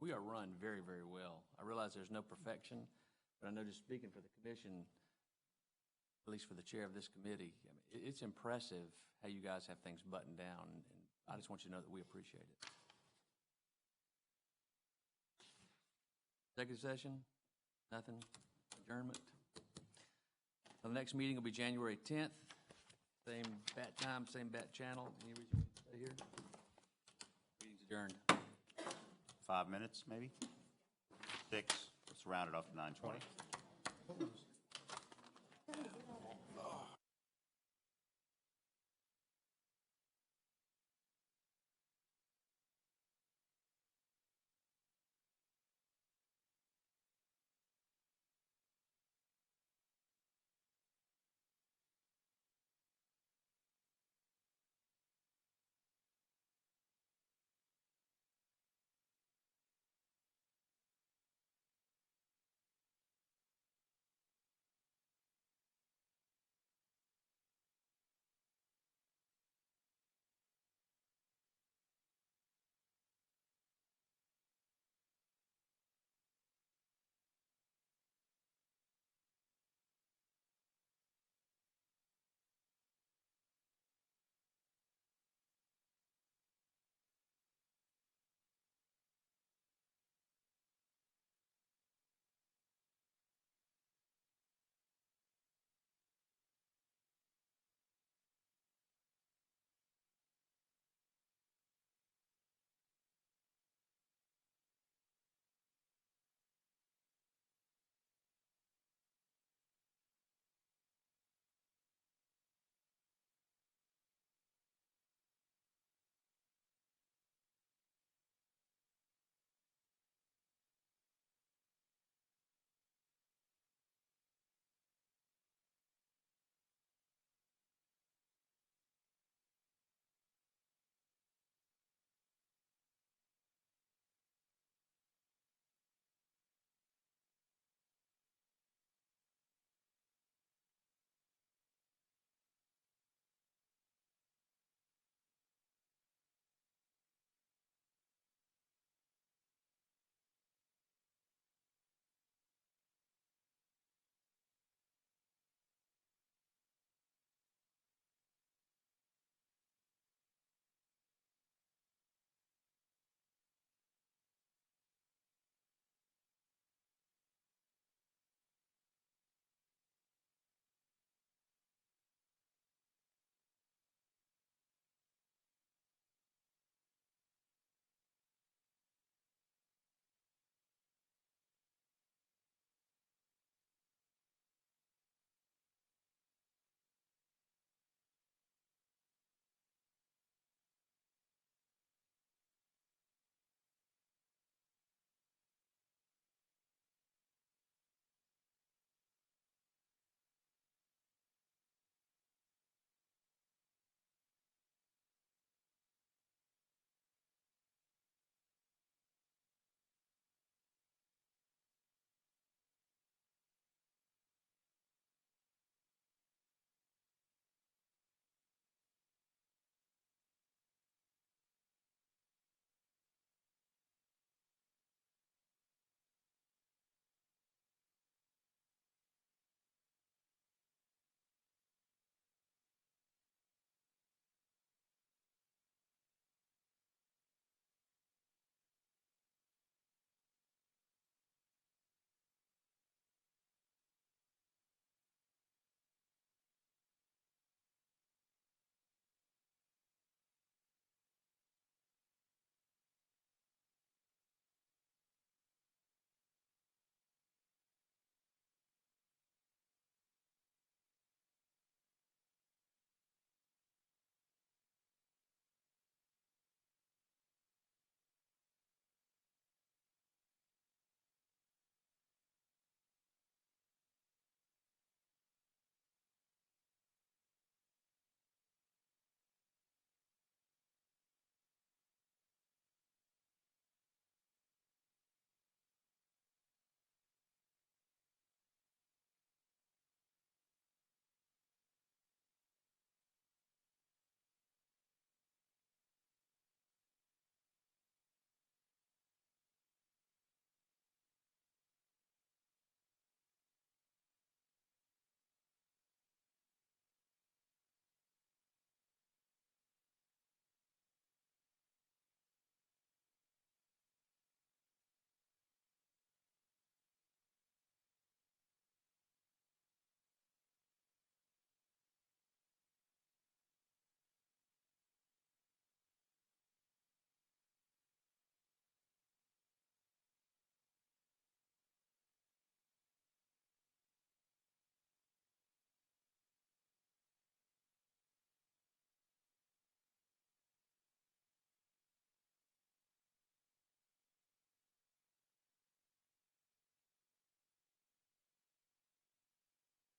we are run very, very well. I realize there's no perfection, but I know just speaking for the commission, at least for the chair of this committee, I mean, it's impressive how you guys have things buttoned down, and I just want you to know that we appreciate it. Executive session? Nothing? Adjournment? The next meeting will be January 10th. Same bat time, same bat channel. Any reason we need to stay here? Meeting's adjourned. 5 minutes, maybe? 6, let's round it off to 9:20.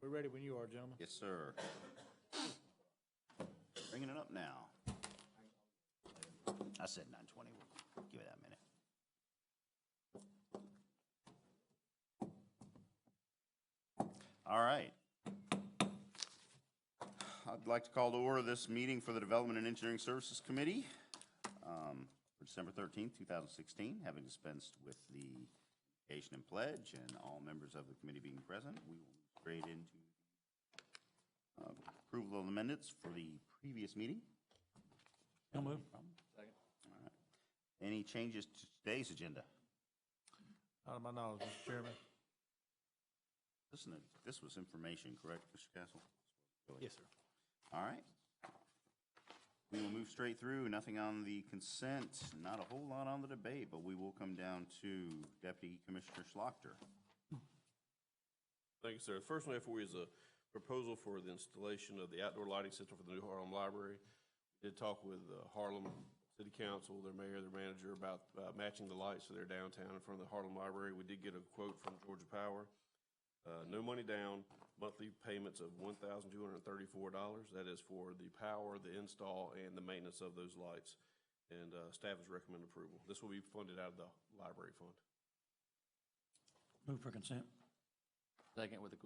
We're ready when you are, gentlemen. Yes, sir. Bringing it up now. I said 9:20. We'll give it that minute. All right. I'd like to call to order this meeting for the Development and Engineering Services Committee for December 13th, 2016. Having dispensed with the invocation and pledge and all members of the committee being present, we will move straight into approval of the minutes for the previous meeting. So move. Second. All right. Any changes to today's agenda? Out of my knowledge, Mr. Chairman. Listen, this was information, correct, Mr. Castle? Yes, sir. All right. We will move straight through. Nothing on the consent, not a whole lot on the debate, but we will come down to Deputy Commissioner Schlochter. Thank you, sir. The first one I have for you is a proposal for the installation of the outdoor lighting system for the new Harlem Library. We did talk with Harlem City Council, their mayor, their manager, about matching the lights to their downtown in front of the Harlem Library. We did get a quote from Georgia Power. No money down, monthly payments of $1,234. That is for the power, the install, and the maintenance of those lights. And staff is recommend approval. This will be funded out of the library fund. Move for consent. Second with a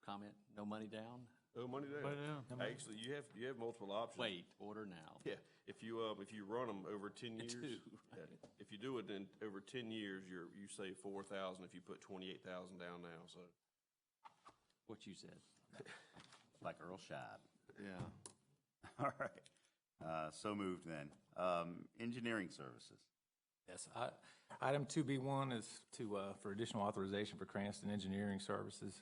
comment, no money down? No money down. Actually, you have multiple options. Wait, order now. Yeah, if you run them over 10 years, Two, right. if you do it in over 10 years, you save $4,000 if you put $28,000 down now. So What you said. Like Earl Scheib. Yeah. All right. So moved then. Engineering services. Yes, item 2B1 is for additional authorization for Cranston Engineering Services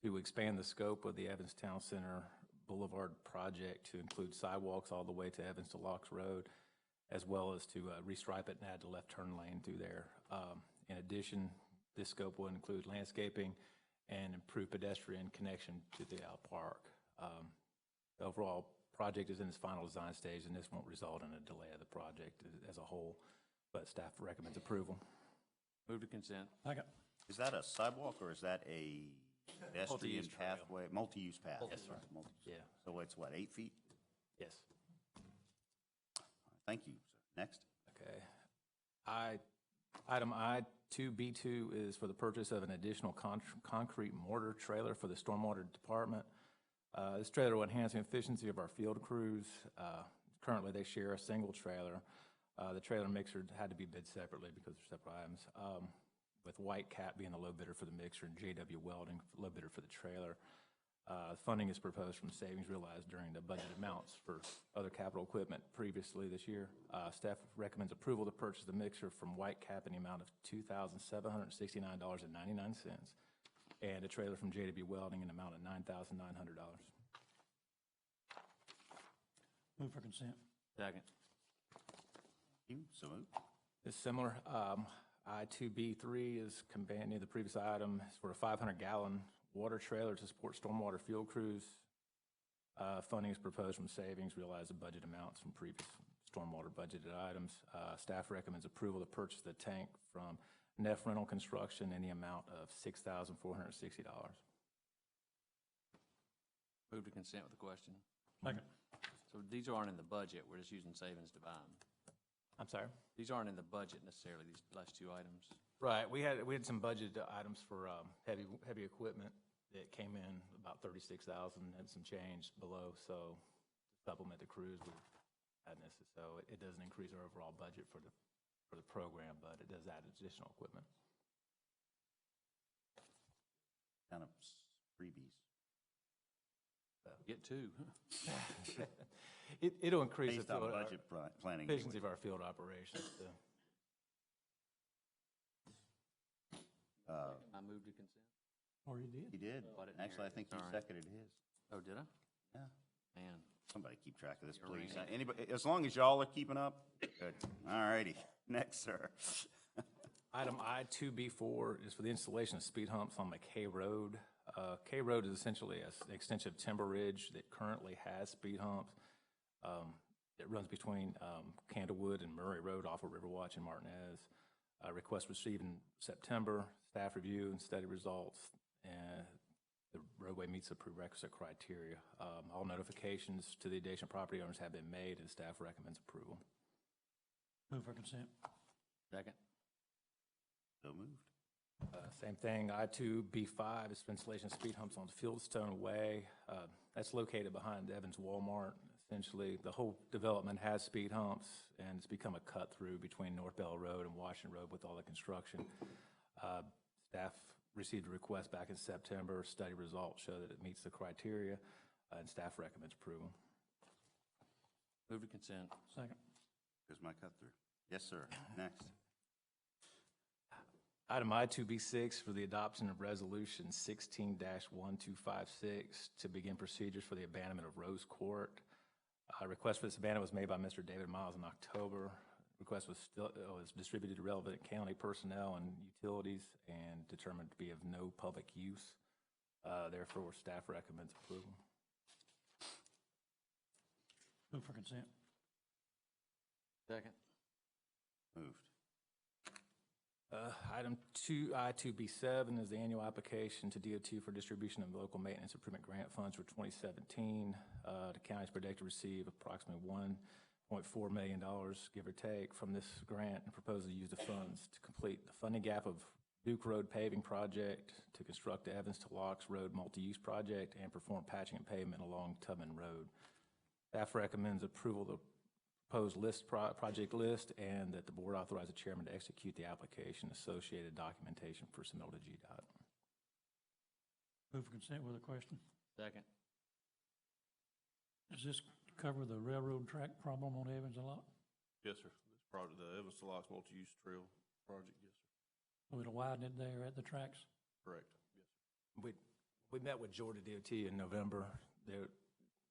to expand the scope of the Evans Town Center Boulevard project to include sidewalks all the way to Evans to Locks Road, as well as to restripe it and add the left turn lane through there. In addition, this scope will include landscaping and improve pedestrian connection to the park. The overall project is in its final design stage, and this won't result in a delay of the project as a whole, but staff recommends approval. Move to consent. Second. Is that a sidewalk or is that a pedestrian Multi-use trail. pathway? Multi-use path. Yes, sir. Multi-use. Yeah. So it's what, 8 feet? Yes. Thank you. Next. Okay. Item I2B2 is for the purchase of an additional concrete mortar trailer for the stormwater department. This trailer will enhance the efficiency of our field crews. Currently, they share a single trailer. The trailer mixer had to be bid separately because they're separate items, with White Cap being the low bidder for the mixer and JW Welding low bidder for the trailer. Funding is proposed from savings realized during the budget amounts for other capital equipment previously this year. Staff recommends approval to purchase the mixer from White Cap in the amount of $2,769.99 and a trailer from JW Welding in the amount of $9,900. Move for consent. Second. So moved. It's similar. I2B3 is companion to the previous item. It's for a 500-gallon water trailer to support stormwater field crews. Funding is proposed from savings, realize the budget amounts from previous stormwater budgeted items. Staff recommends approval to purchase the tank from Neff Rental Construction in the amount of $6,460. Move to consent with a question. Second. So these aren't in the budget, we're just using savings to buy them. I'm sorry? These aren't in the budget necessarily, these last two items. Right, we had some budget items for heavy equipment that came in about $36,000 and some change below. So to supplement the crews, we had this. So it doesn't increase our overall budget for the program, but it does add additional equipment. Kind of freebies. Get two. It'll increase Based the on field- budget planning. efficiency of our field operations. So. I move to consent. Or you did? He did. Oh, I didn't Actually, I hear it. think he Sorry. seconded his. Oh, did I? Yeah. Man. Somebody keep track of this, You're please. right. Anybody, as long as y'all are keeping up, good. All righty. Next, sir. Item I2B4 is for the installation of speed humps on McKay Road. K Road is essentially an extension of Timber Ridge that currently has speed humps. It runs between Candlewood and Murray Road off of Riverwatch and Martinez. Request received in September, staff review and study results, and the roadway meets the prerequisite criteria. All notifications to the adjacent property owners have been made, and staff recommends approval. Move for consent. Second. So moved. Same thing, I-2B5 is for installation of speed humps on Fieldstone Way. That's located behind Evans Walmart. Essentially, the whole development has speed humps, and it's become a cut-through between North Bell Road and Washington Road with all the construction. Staff received a request back in September. Study results show that it meets the criteria, and staff recommends approval. Move to consent. Second. Here's my cut-through. Yes, sir. Next. Item I-2B6 for the adoption of Resolution 16-1256 to begin procedures for the abandonment of Rose Court. Request for this abandonment was made by Mr. David Miles in October. Request was distributed to relevant county personnel and utilities and determined to be of no public use. Therefore, staff recommends approval. Move for consent. Second. Moved. Item I-2B7 is the annual application to DOT for distribution of local maintenance improvement grant funds for 2017. The county is projected to receive approximately $1.4 million, give or take, from this grant, and proposes to use the funds to complete the funding gap of Duke Road paving project, to construct the Evans to Locks Road multi-use project, and perform patching and pavement along Tubman Road. Staff recommends approval of the proposed project list, and that the board authorize the chairman to execute the application associated documentation for submittal to GDOT. Move for consent with a question. Second. Does this cover the railroad track problem on Evans a lot? Yes, sir. This project, the Evans to Locks multi-use trail project, yes, sir. So it'll widen it there at the tracks? Correct, yes, sir. We met with Georgia DOT in November.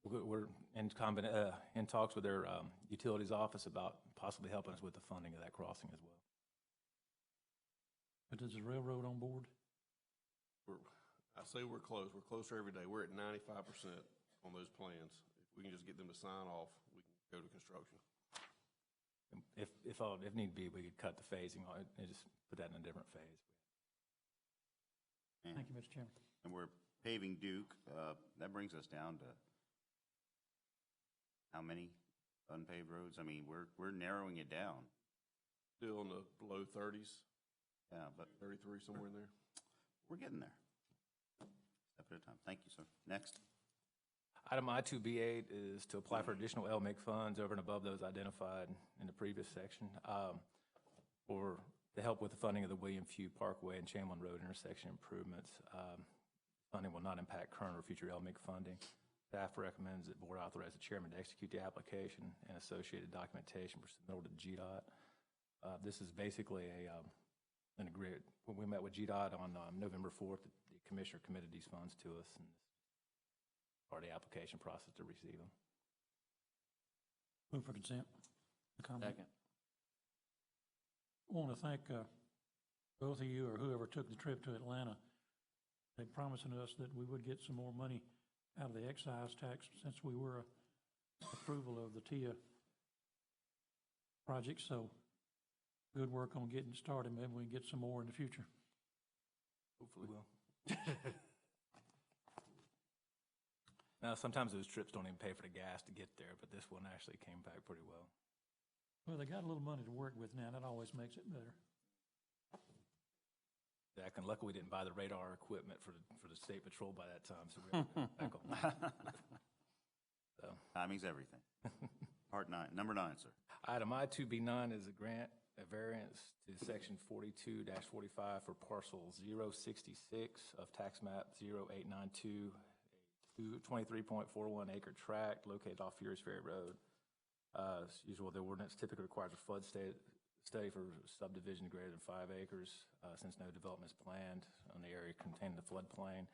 We're in talks with their utilities office about possibly helping us with the funding of that crossing as well. But is the railroad on board? I say we're close. We're closer every day. We're at 95% on those plans. If we can just get them to sign off, we can go to construction. If need be, we could cut the phasing on it and just put that in a different phase. And- Thank you, Mr. Chairman. And we're paving Duke. That brings us down to how many unpaved roads? I mean, we're narrowing it down. Still in the low 30s, Yeah, but 33, somewhere in there. we're getting there. Step at a time. Thank you, sir. Next. Item I-2B8 is to apply for additional LMIG funds over and above those identified in the previous section to help with the funding of the William Few Parkway and Chamberlain Road intersection improvements. Funding will not impact current or future LMIG funding. Staff recommends that board authorize the chairman to execute the application and associated documentation for submittal to GDOT. This is basically an agreement. When we met with GDOT on November 4th, the commissioner committed these funds to us, and part of the application process to receive them. Move for consent. A comment? Second. I want to thank both of you or whoever took the trip to Atlanta. They promising us that we would get some more money out of the excise tax since we were approval of the TIA project. So good work on getting started. Maybe we can get some more in the future. Hopefully we will. Now, sometimes those trips don't even pay for the gas to get there, but this one actually came back pretty well. Well, they got a little money to work with now. That always makes it better. Zach, and luckily we didn't buy the radar equipment for the state patrol by that time, so we're back on that. So. Timing's everything. Part 9, number 9, sir. Item I-2B9 is a grant, a variance to section 42-45 for parcel 066 of tax map 0892, a 23.41 acre tract located off Furious Ferry Road. As usual, the ordinance typically requires a flood study for subdivision greater than 5 acres. Since no development is planned on the area containing the floodplain,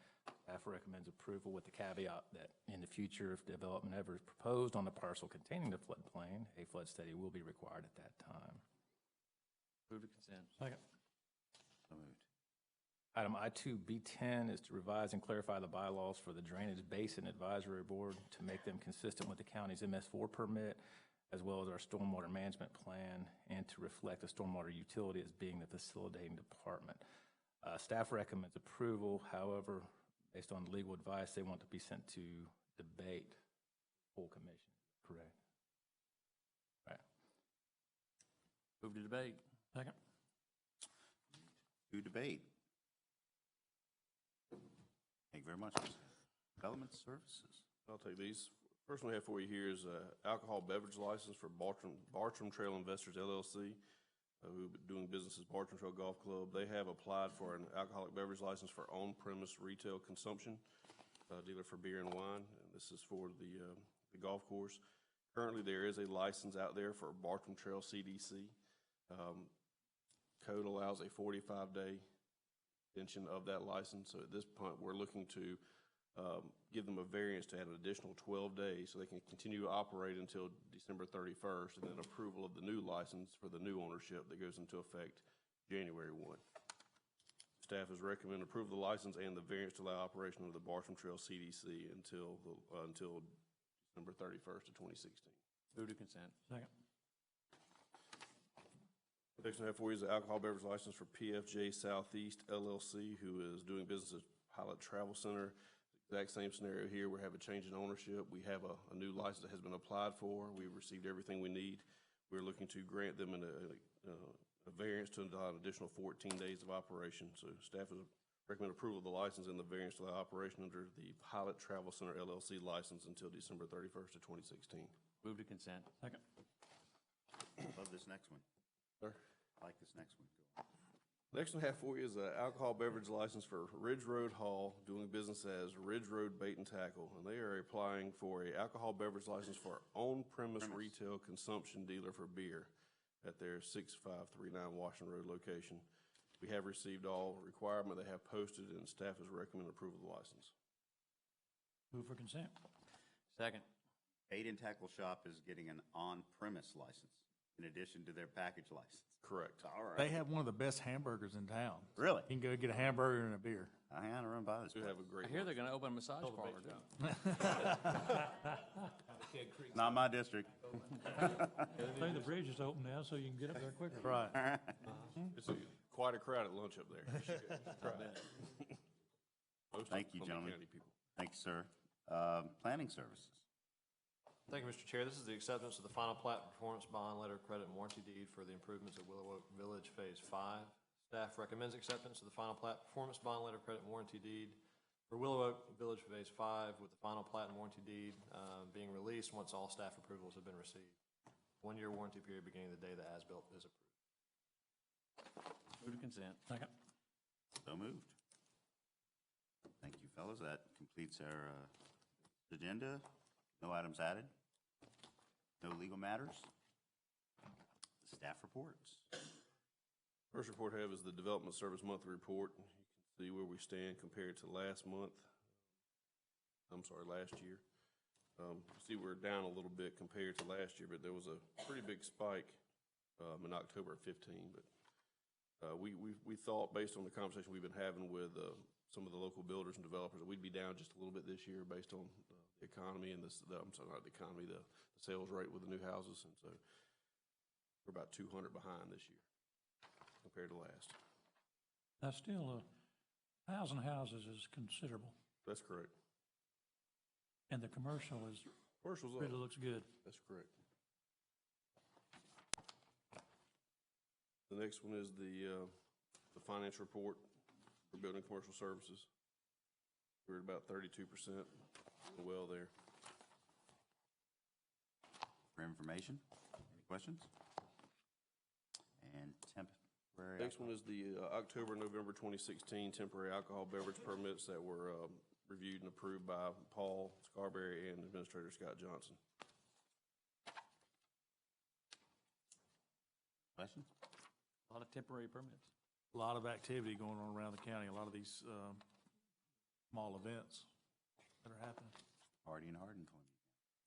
staff recommends approval with the caveat that in the future, if development ever is proposed on the parcel containing the floodplain, a flood study will be required at that time. Move to consent. Second. So moved. Item I-2B10 is to revise and clarify the bylaws for the Drainage Basin Advisory Board to make them consistent with the county's MS4 permit, as well as our stormwater management plan, and to reflect the stormwater utility as being the facilitating department. Staff recommends approval. However, based on legal advice, they want to be sent to debate full commission. Correct. Right. Move to debate. Second. To debate. Thank you very much. Development Services. I'll take these. First one I have for you here is alcohol beverage license for Bartram Trail Investors LLC, who are doing business as Bartram Trail Golf Club. They have applied for an alcoholic beverage license for on-premise retail consumption, dealer for beer and wine. And this is for the golf course. Currently, there is a license out there for Bartram Trail CDC. Code allows a 45-day extension of that license. So at this point, we're looking to give them a variance to add an additional 12 days so they can continue to operate until December 31st, and then approval of the new license for the new ownership that goes into effect January 1. Staff has recommended approval of the license and the variance to allow operation of the Bartram Trail CDC until December 31st of 2016. Move to consent. Second. Next one I have for you is the alcohol beverage license for PFJ Southeast LLC, who is doing business as Pilot Travel Center. Exact same scenario here. We have a change in ownership. We have a new license that has been applied for. We've received everything we need. We're looking to grant them a variance to allow an additional 14 days of operation. So staff has recommend approval of the license and the variance to allow operation under the Pilot Travel Center LLC license until December 31st of 2016. Move to consent. Second. Love this next one. Sir? I like this next one. Go on. Next one I have for you is an alcohol beverage license for Ridge Road Hall, doing business as Ridge Road Bait and Tackle. And they are applying for a alcohol beverage license for on-premise retail consumption dealer for beer at their 6539 Washington Road location. We have received all requirement they have posted, and staff has recommended approval of the license. Move for consent. Second. Bait and Tackle Shop is getting an on-premise license in addition to their package license. Correct. All right. They have one of the best hamburgers in town. Really? You can go get a hamburger and a beer. I had to run by this We place. have a great I hear lunch. they're going to open a massage parlor. Not my district. I think the bridge is open now, so you can get up there quicker. Right. It's quite a crowd at lunch up there. You should go. Try that. Most of Thank them you, Columbia gentlemen. County people. Thank you, sir. Planning Services. Thank you, Mr. Chair. This is the acceptance of the final plat performance bond, letter of credit, and warranty deed for the improvements at Willow Oak Village Phase 5. Staff recommends acceptance of the final plat performance bond, letter of credit, and warranty deed for Willow Oak Village Phase 5, with the final plat and warranty deed being released once all staff approvals have been received. 1-year warranty period beginning the day the as-built is approved. Move to consent. Second. So moved. Thank you, fellas. That completes our agenda. No items added. No legal matters. Staff reports. First report I have is the Development Service Monthly Report. You can see where we stand compared to last year. See, we're down a little bit compared to last year, but there was a pretty big spike in October of 15. But we thought, based on the conversation we've been having with some of the local builders and developers, that we'd be down just a little bit this year based on the economy and the sales rate with the new houses. And so we're about 200 behind this year compared to last. That's still 1,000 houses is considerable, That's correct. and the commercial is, Commercial's up. really looks good. That's correct. The next one is the finance report for building commercial services. We're at about 32%. Well there. For information. Any questions? And temporary. Next one is the October, November 2016 temporary alcohol beverage permits that were reviewed and approved by Paul Scarberry and Administrator Scott Johnson. Questions? A lot of temporary permits. A lot of activity going on around the county, a lot of these small events that are happening. Partying hard in Columbia.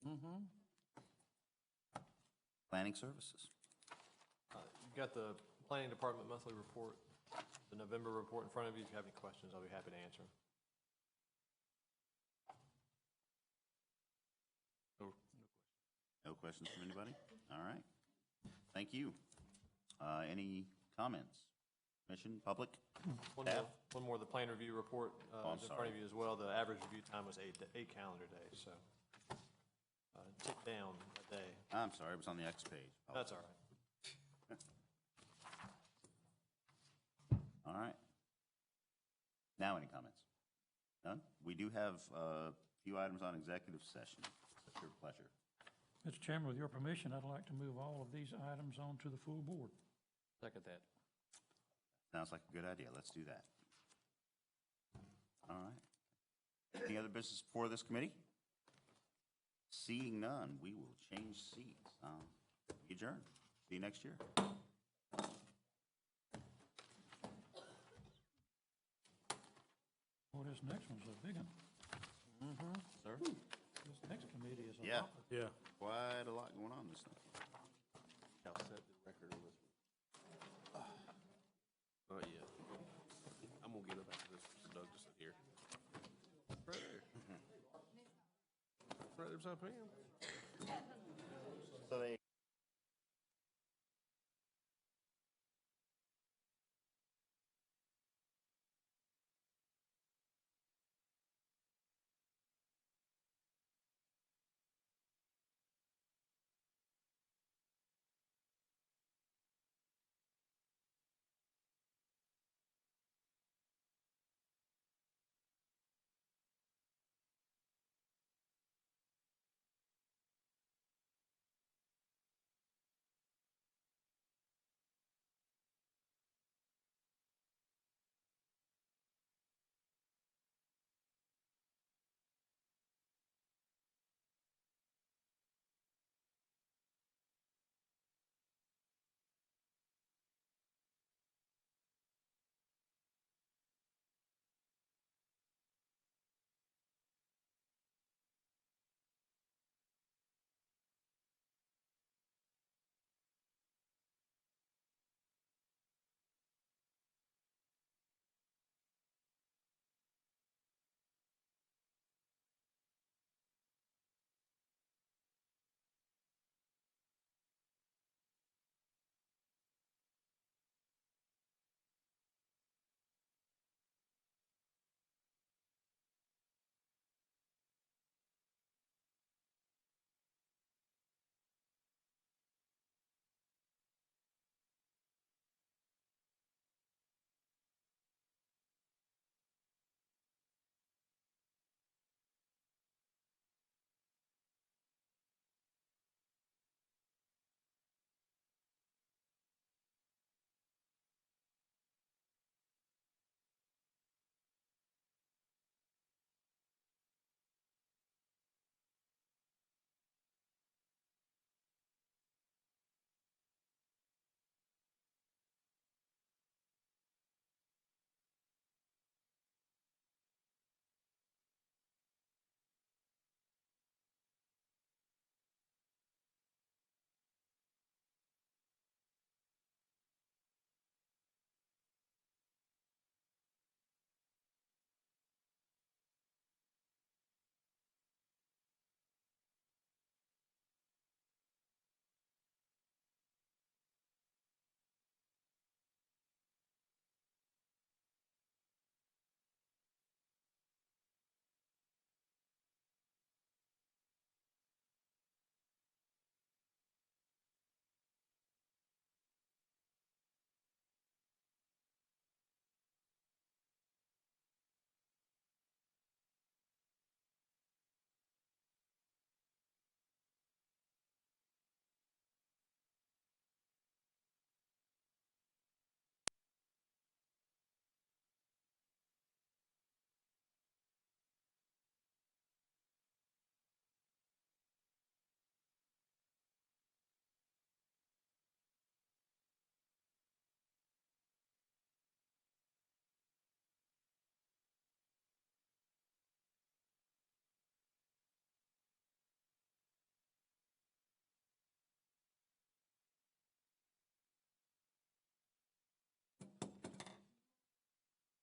Mm-hmm. Planning Services. You've got the Planning Department monthly report, the November report in front of you. If you have any questions, I'll be happy to answer them. No questions from anybody? All right. Thank you. Any comments? Commission, public? One Staff? more, the plan review report I'm is in front sorry. of you as well. The average review time was eight calendar days, so tick down a day. I'm sorry, it was on the X page. That's all right. All right. Now, any comments? None? We do have a few items on executive session. It's your pleasure. Mr. Chairman, with your permission, I'd like to move all of these items on to the full board. Second that. Sounds like a good idea. Let's do that. All right. Any other business before this committee? Seeing none, we will change seats. Adjourn. See you next year. Boy, this next one's a big one. Sir? This next committee is a Yeah. lot. Yeah. Quite a lot going on this thing. I'll set the record on this one. Not yet. I'm gonna get up after this, so Doug, just sit here. Right there. Right there beside Pam. So they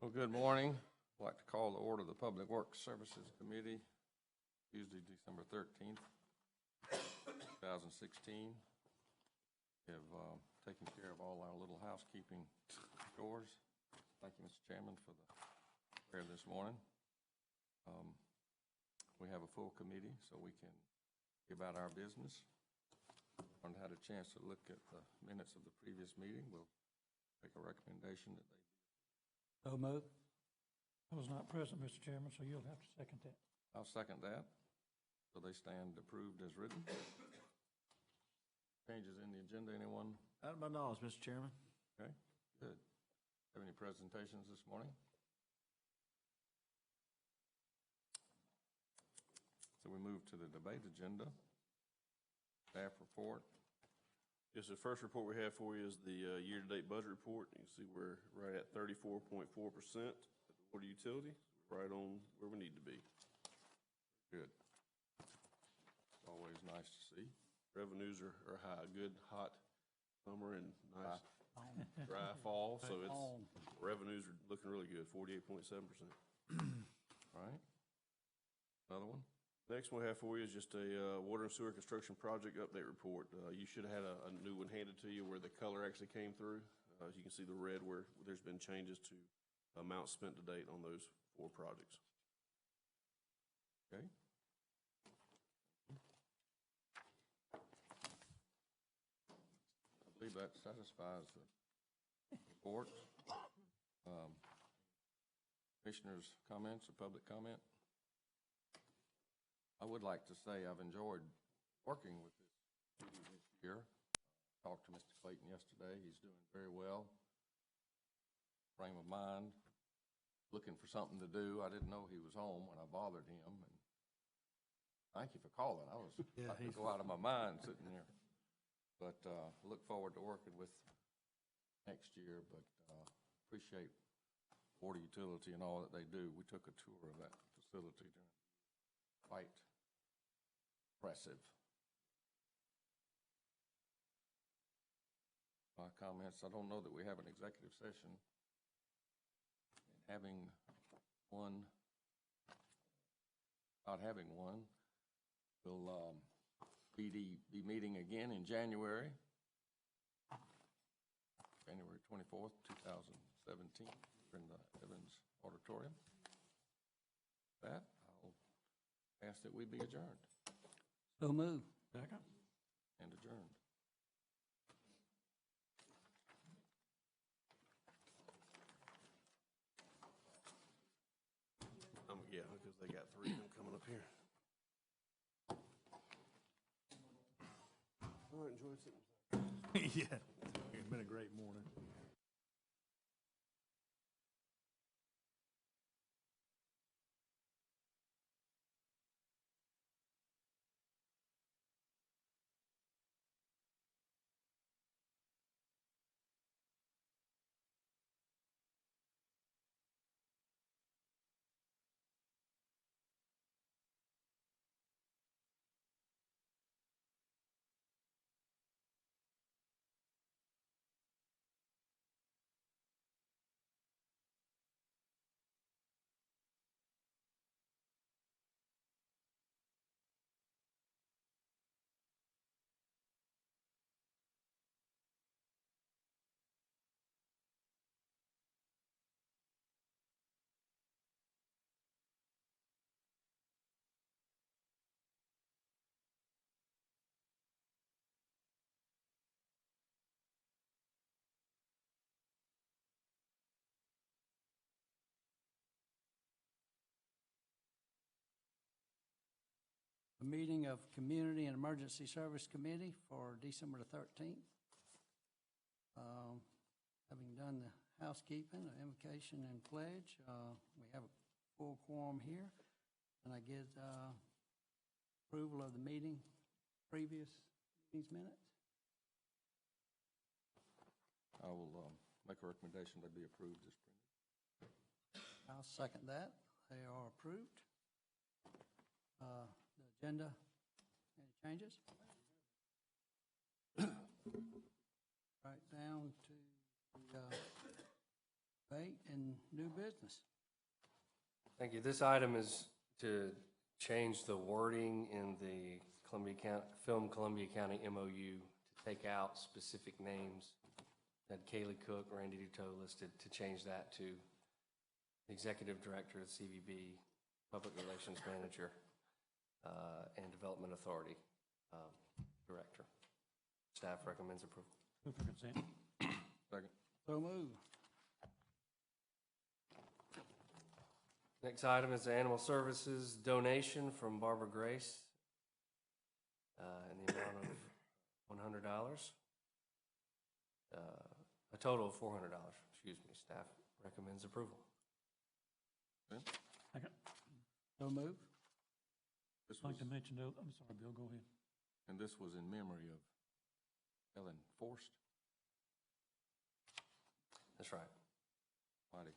Well, good morning. I'd like to call to order the Public Works Services Committee, Tuesday, December 13th, 2016. We have taking care of all our little housekeeping chores. Thank you, Mr. Chairman, for the prayer this morning. We have a full committee, so we can be about our business. When I had a chance to look at the minutes of the previous meeting, we'll make a recommendation that they be. So move. I was not present, Mr. Chairman, so you'll have to second that. I'll second that. So they stand approved as written. Changes in the agenda, anyone? Out of my knowledge, Mr. Chairman. Okay, good. Have any presentations this morning? So we move to the debate agenda. Staff report. Yes, the first report we have for you is the year-to-date budget report. You can see we're right at 34.4% at the water utility, right on where we need to be. Good. Always nice to see. Revenues are high, good, hot summer and nice dry fall, so revenues are looking really good, 48.7%. All right. Another one? Next one we have for you is just a water and sewer construction project update report. You should have had a new one handed to you where the color actually came through. As you can see the red where there's been changes to amounts spent to date on those 4 projects. Okay. I believe that satisfies the report. Commissioners' comments or public comment? I would like to say I've enjoyed working with this committee this year. Talked to Mr. Clayton yesterday. He's doing very well. Frame of mind, looking for something to do. I didn't know he was home when I bothered him. And thank you for calling. I was about to go out of my mind sitting here. But look forward to working with next year. But appreciate water utility and all that they do. We took a tour of that facility during quite impressive. My comments, I don't know that we have an executive session. And having one, not having one, we'll be meeting again in January 24th, 2017, in the Evans Auditorium. That, I'll ask that we be adjourned. So move. Second. And adjourned. Yeah, because they got 3 of them coming up here. All right, enjoy it. Yeah, it's been a great morning. A meeting of Community and Emergency Service Committee for December the 13th. Having done the housekeeping, the invocation and pledge, we have a full quorum here. And I get approval of the previous meeting's minutes. I will make a recommendation they be approved as printed. I'll second that. They are approved. The agenda, any changes? Right down to debate and new business. Thank you. This item is to change the wording in the Columbia County MOU to take out specific names. Had Kaylee Cook, Randy Duto listed, to change that to Executive Director of CVB, Public Relations Manager, and Development Authority Director. Staff recommends approval. Move for consent. Second. So move. Next item is the Animal Services donation from Barbara Grace in the amount of $100. A total of $400, excuse me. Staff recommends approval. Second. So move. This I'd was, like to mention, though, I'm sorry, Bill, go ahead. and this was in memory of Ellen Forst. That's right. Mighty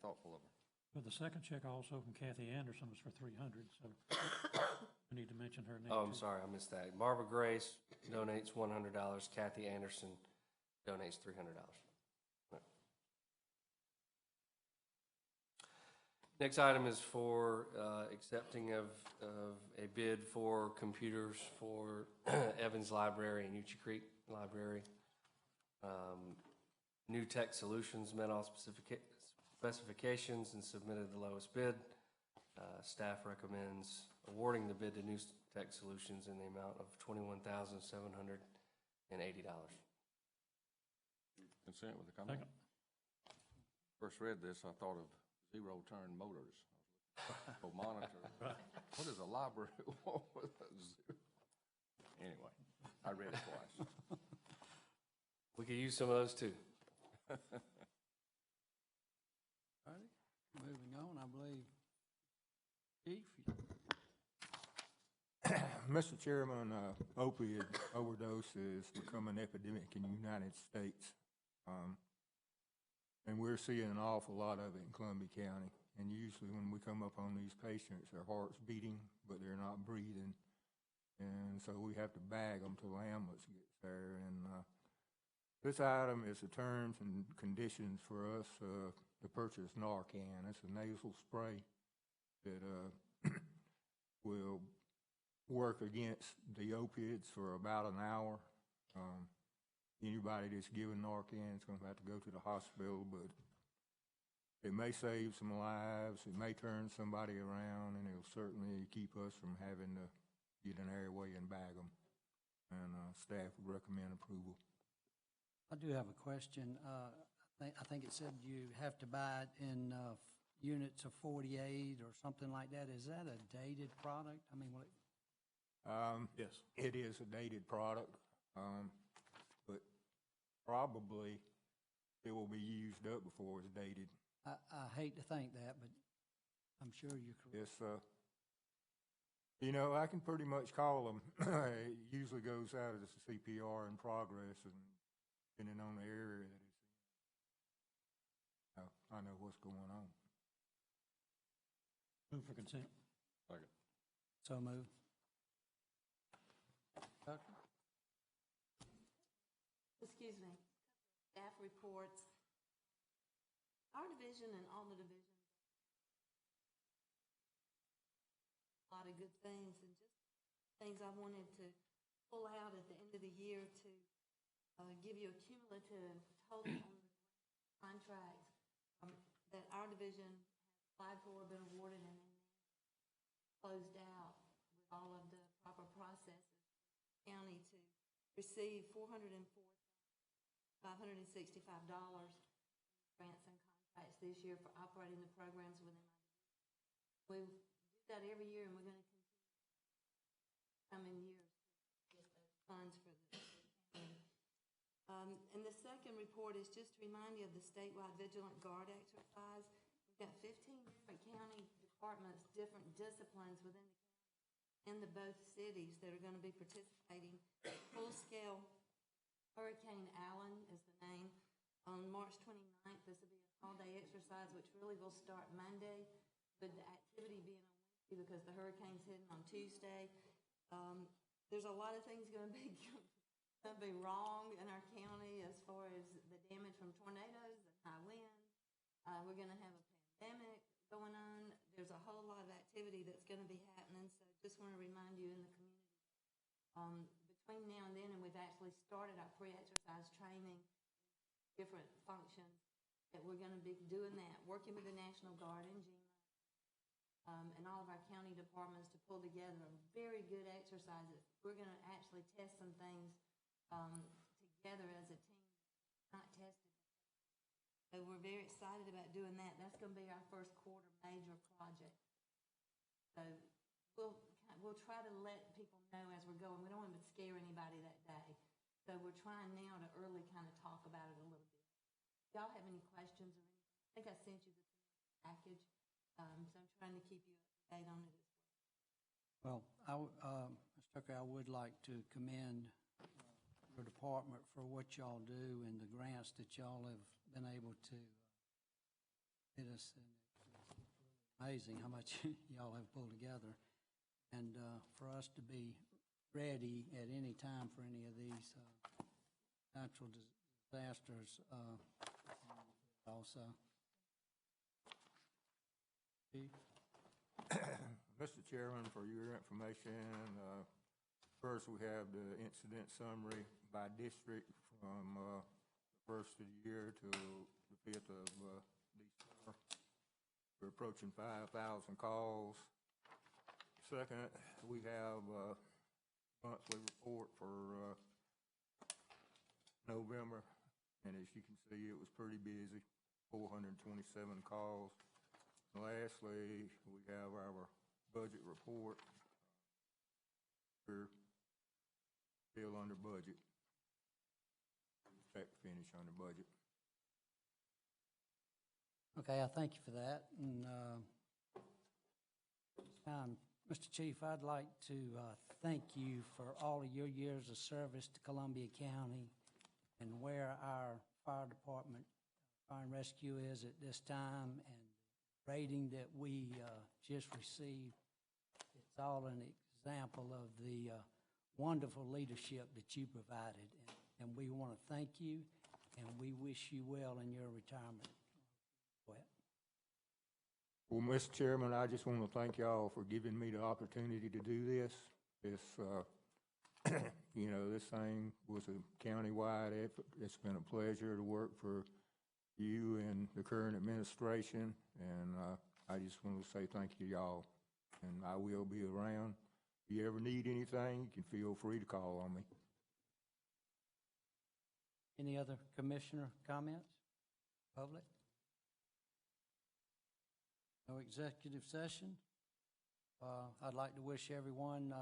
thoughtful of her. But the second check also from Kathy Anderson was for 300, so I need to mention her name. Oh, I'm too. sorry, I missed that. Barbara Grace donates $100. Kathy Anderson donates $300. Next item is for accepting of a bid for computers for Evans Library and Uchee Creek Library. New Tech Solutions met all specifications and submitted the lowest bid. Staff recommends awarding the bid to New Tech Solutions in the amount of $21,780. Consent with the comment? Second. First read this, I thought of zero-turn motors. For monitor. What is a library? Anyway, I read it twice. We could use some of those too. All righty. Moving on, I believe. Chief? Mr. Chairman, opioid overdose is becoming an epidemic in the United States. And we're seeing an awful lot of it in Columbia County. And usually when we come up on these patients, their heart's beating, but they're not breathing. And so we have to bag them till the ambulance gets there. And this item is the terms and conditions for us to purchase Narcan. It's a nasal spray that will work against the opiates for about an hour. Anybody that's given Narcan is going to have to go to the hospital, but it may save some lives, it may turn somebody around, and it'll certainly keep us from having to get an airway and bag them. And staff would recommend approval. I do have a question. I think it said you have to buy it in units of 48 or something like that. Is that a dated product? I mean, will it? Yes. It is a dated product, but probably it will be used up before it's dated. I hate to think that, but I'm sure you're correct. Yes, you know, I can pretty much call them. It usually goes out as a CPR in progress, and depending on the area that it's in, I know what's going on. Move for consent. Second. So moved. Doctor? Excuse me. Staff reports. Our division and all the divisions, a lot of good things, and just things I wanted to pull out at the end of the year to give you a cumulative total on the contracts that our division has applied for, been awarded, and then closed out with all of the proper processes for the county to receive $404,565 grants and contracts this year for operating the programs within my division. We do that every year, and we're going to continue coming years to get those funds for the county. And the second report is just to remind you of the statewide Vigilant Guard exercise. We've got 15 different county departments, different disciplines within the county in the both cities that are going to be participating. Full-scale Hurricane Allen is the name. On March 29th, this will be an all-day exercise, which really will start Monday, with the activity being on Wednesday because the hurricane's hitting on Tuesday. There's a lot of things going to be wrong in our county as far as the damage from tornadoes and high winds. We're going to have a pandemic going on. There's a whole lot of activity that's going to be happening, so just want to remind you in the community between now and then, and we've actually started our pre-exercise training, different functions, that we're going to be doing that, working with the National Guard and GMA, and all of our county departments to pull together very good exercises. We're going to actually test some things together as a team, not tested. So we're very excited about doing that. That's going to be our first quarter major project. So we'll try to let people know as we're going. We don't want to scare anybody that day. So we're trying now to early kind of talk about it a little bit. If y'all have any questions or anything, I think I sent you the package. So I'm trying to keep you up to date on it as well. Well, Ms. Tucker, I would like to commend your department for what y'all do and the grants that y'all have been able to get us. And it's amazing how much y'all have pulled together. And for us to be ready at any time for any of these natural disasters also. Chief? Mr. Chairman, for your information, first we have the incident summary by district from the first of the year to the 5th of December. We're approaching 5,000 calls. Second, we have a monthly report for November, and as you can see, it was pretty busy, 427 calls. Lastly, we have our budget report. We're still under budget. We expect to finish under budget. Okay, I thank you for that. And Mr. Chief, I'd like to thank you for all of your years of service to Columbia County and where our fire department, fire and rescue is at this time, and the rating that we just received. It's all an example of the wonderful leadership that you provided. And we want to thank you, and we wish you well in your retirement. Go ahead. Well, Mr. Chairman, I just want to thank y'all for giving me the opportunity to do this. You know, this thing was a county-wide effort. It's been a pleasure to work for you and the current administration, and I just want to say thank you to y'all, and I will be around. If you ever need anything, you can feel free to call on me. Any other commissioner comments? Public? No executive session? I'd like to wish everyone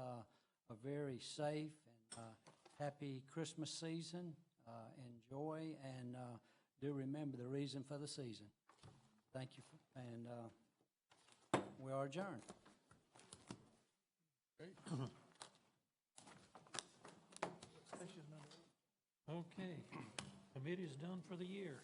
a very safe and happy Christmas season. Enjoy, and do remember the reason for the season. Thank you, and we are adjourned. Okay, committee is done for the year.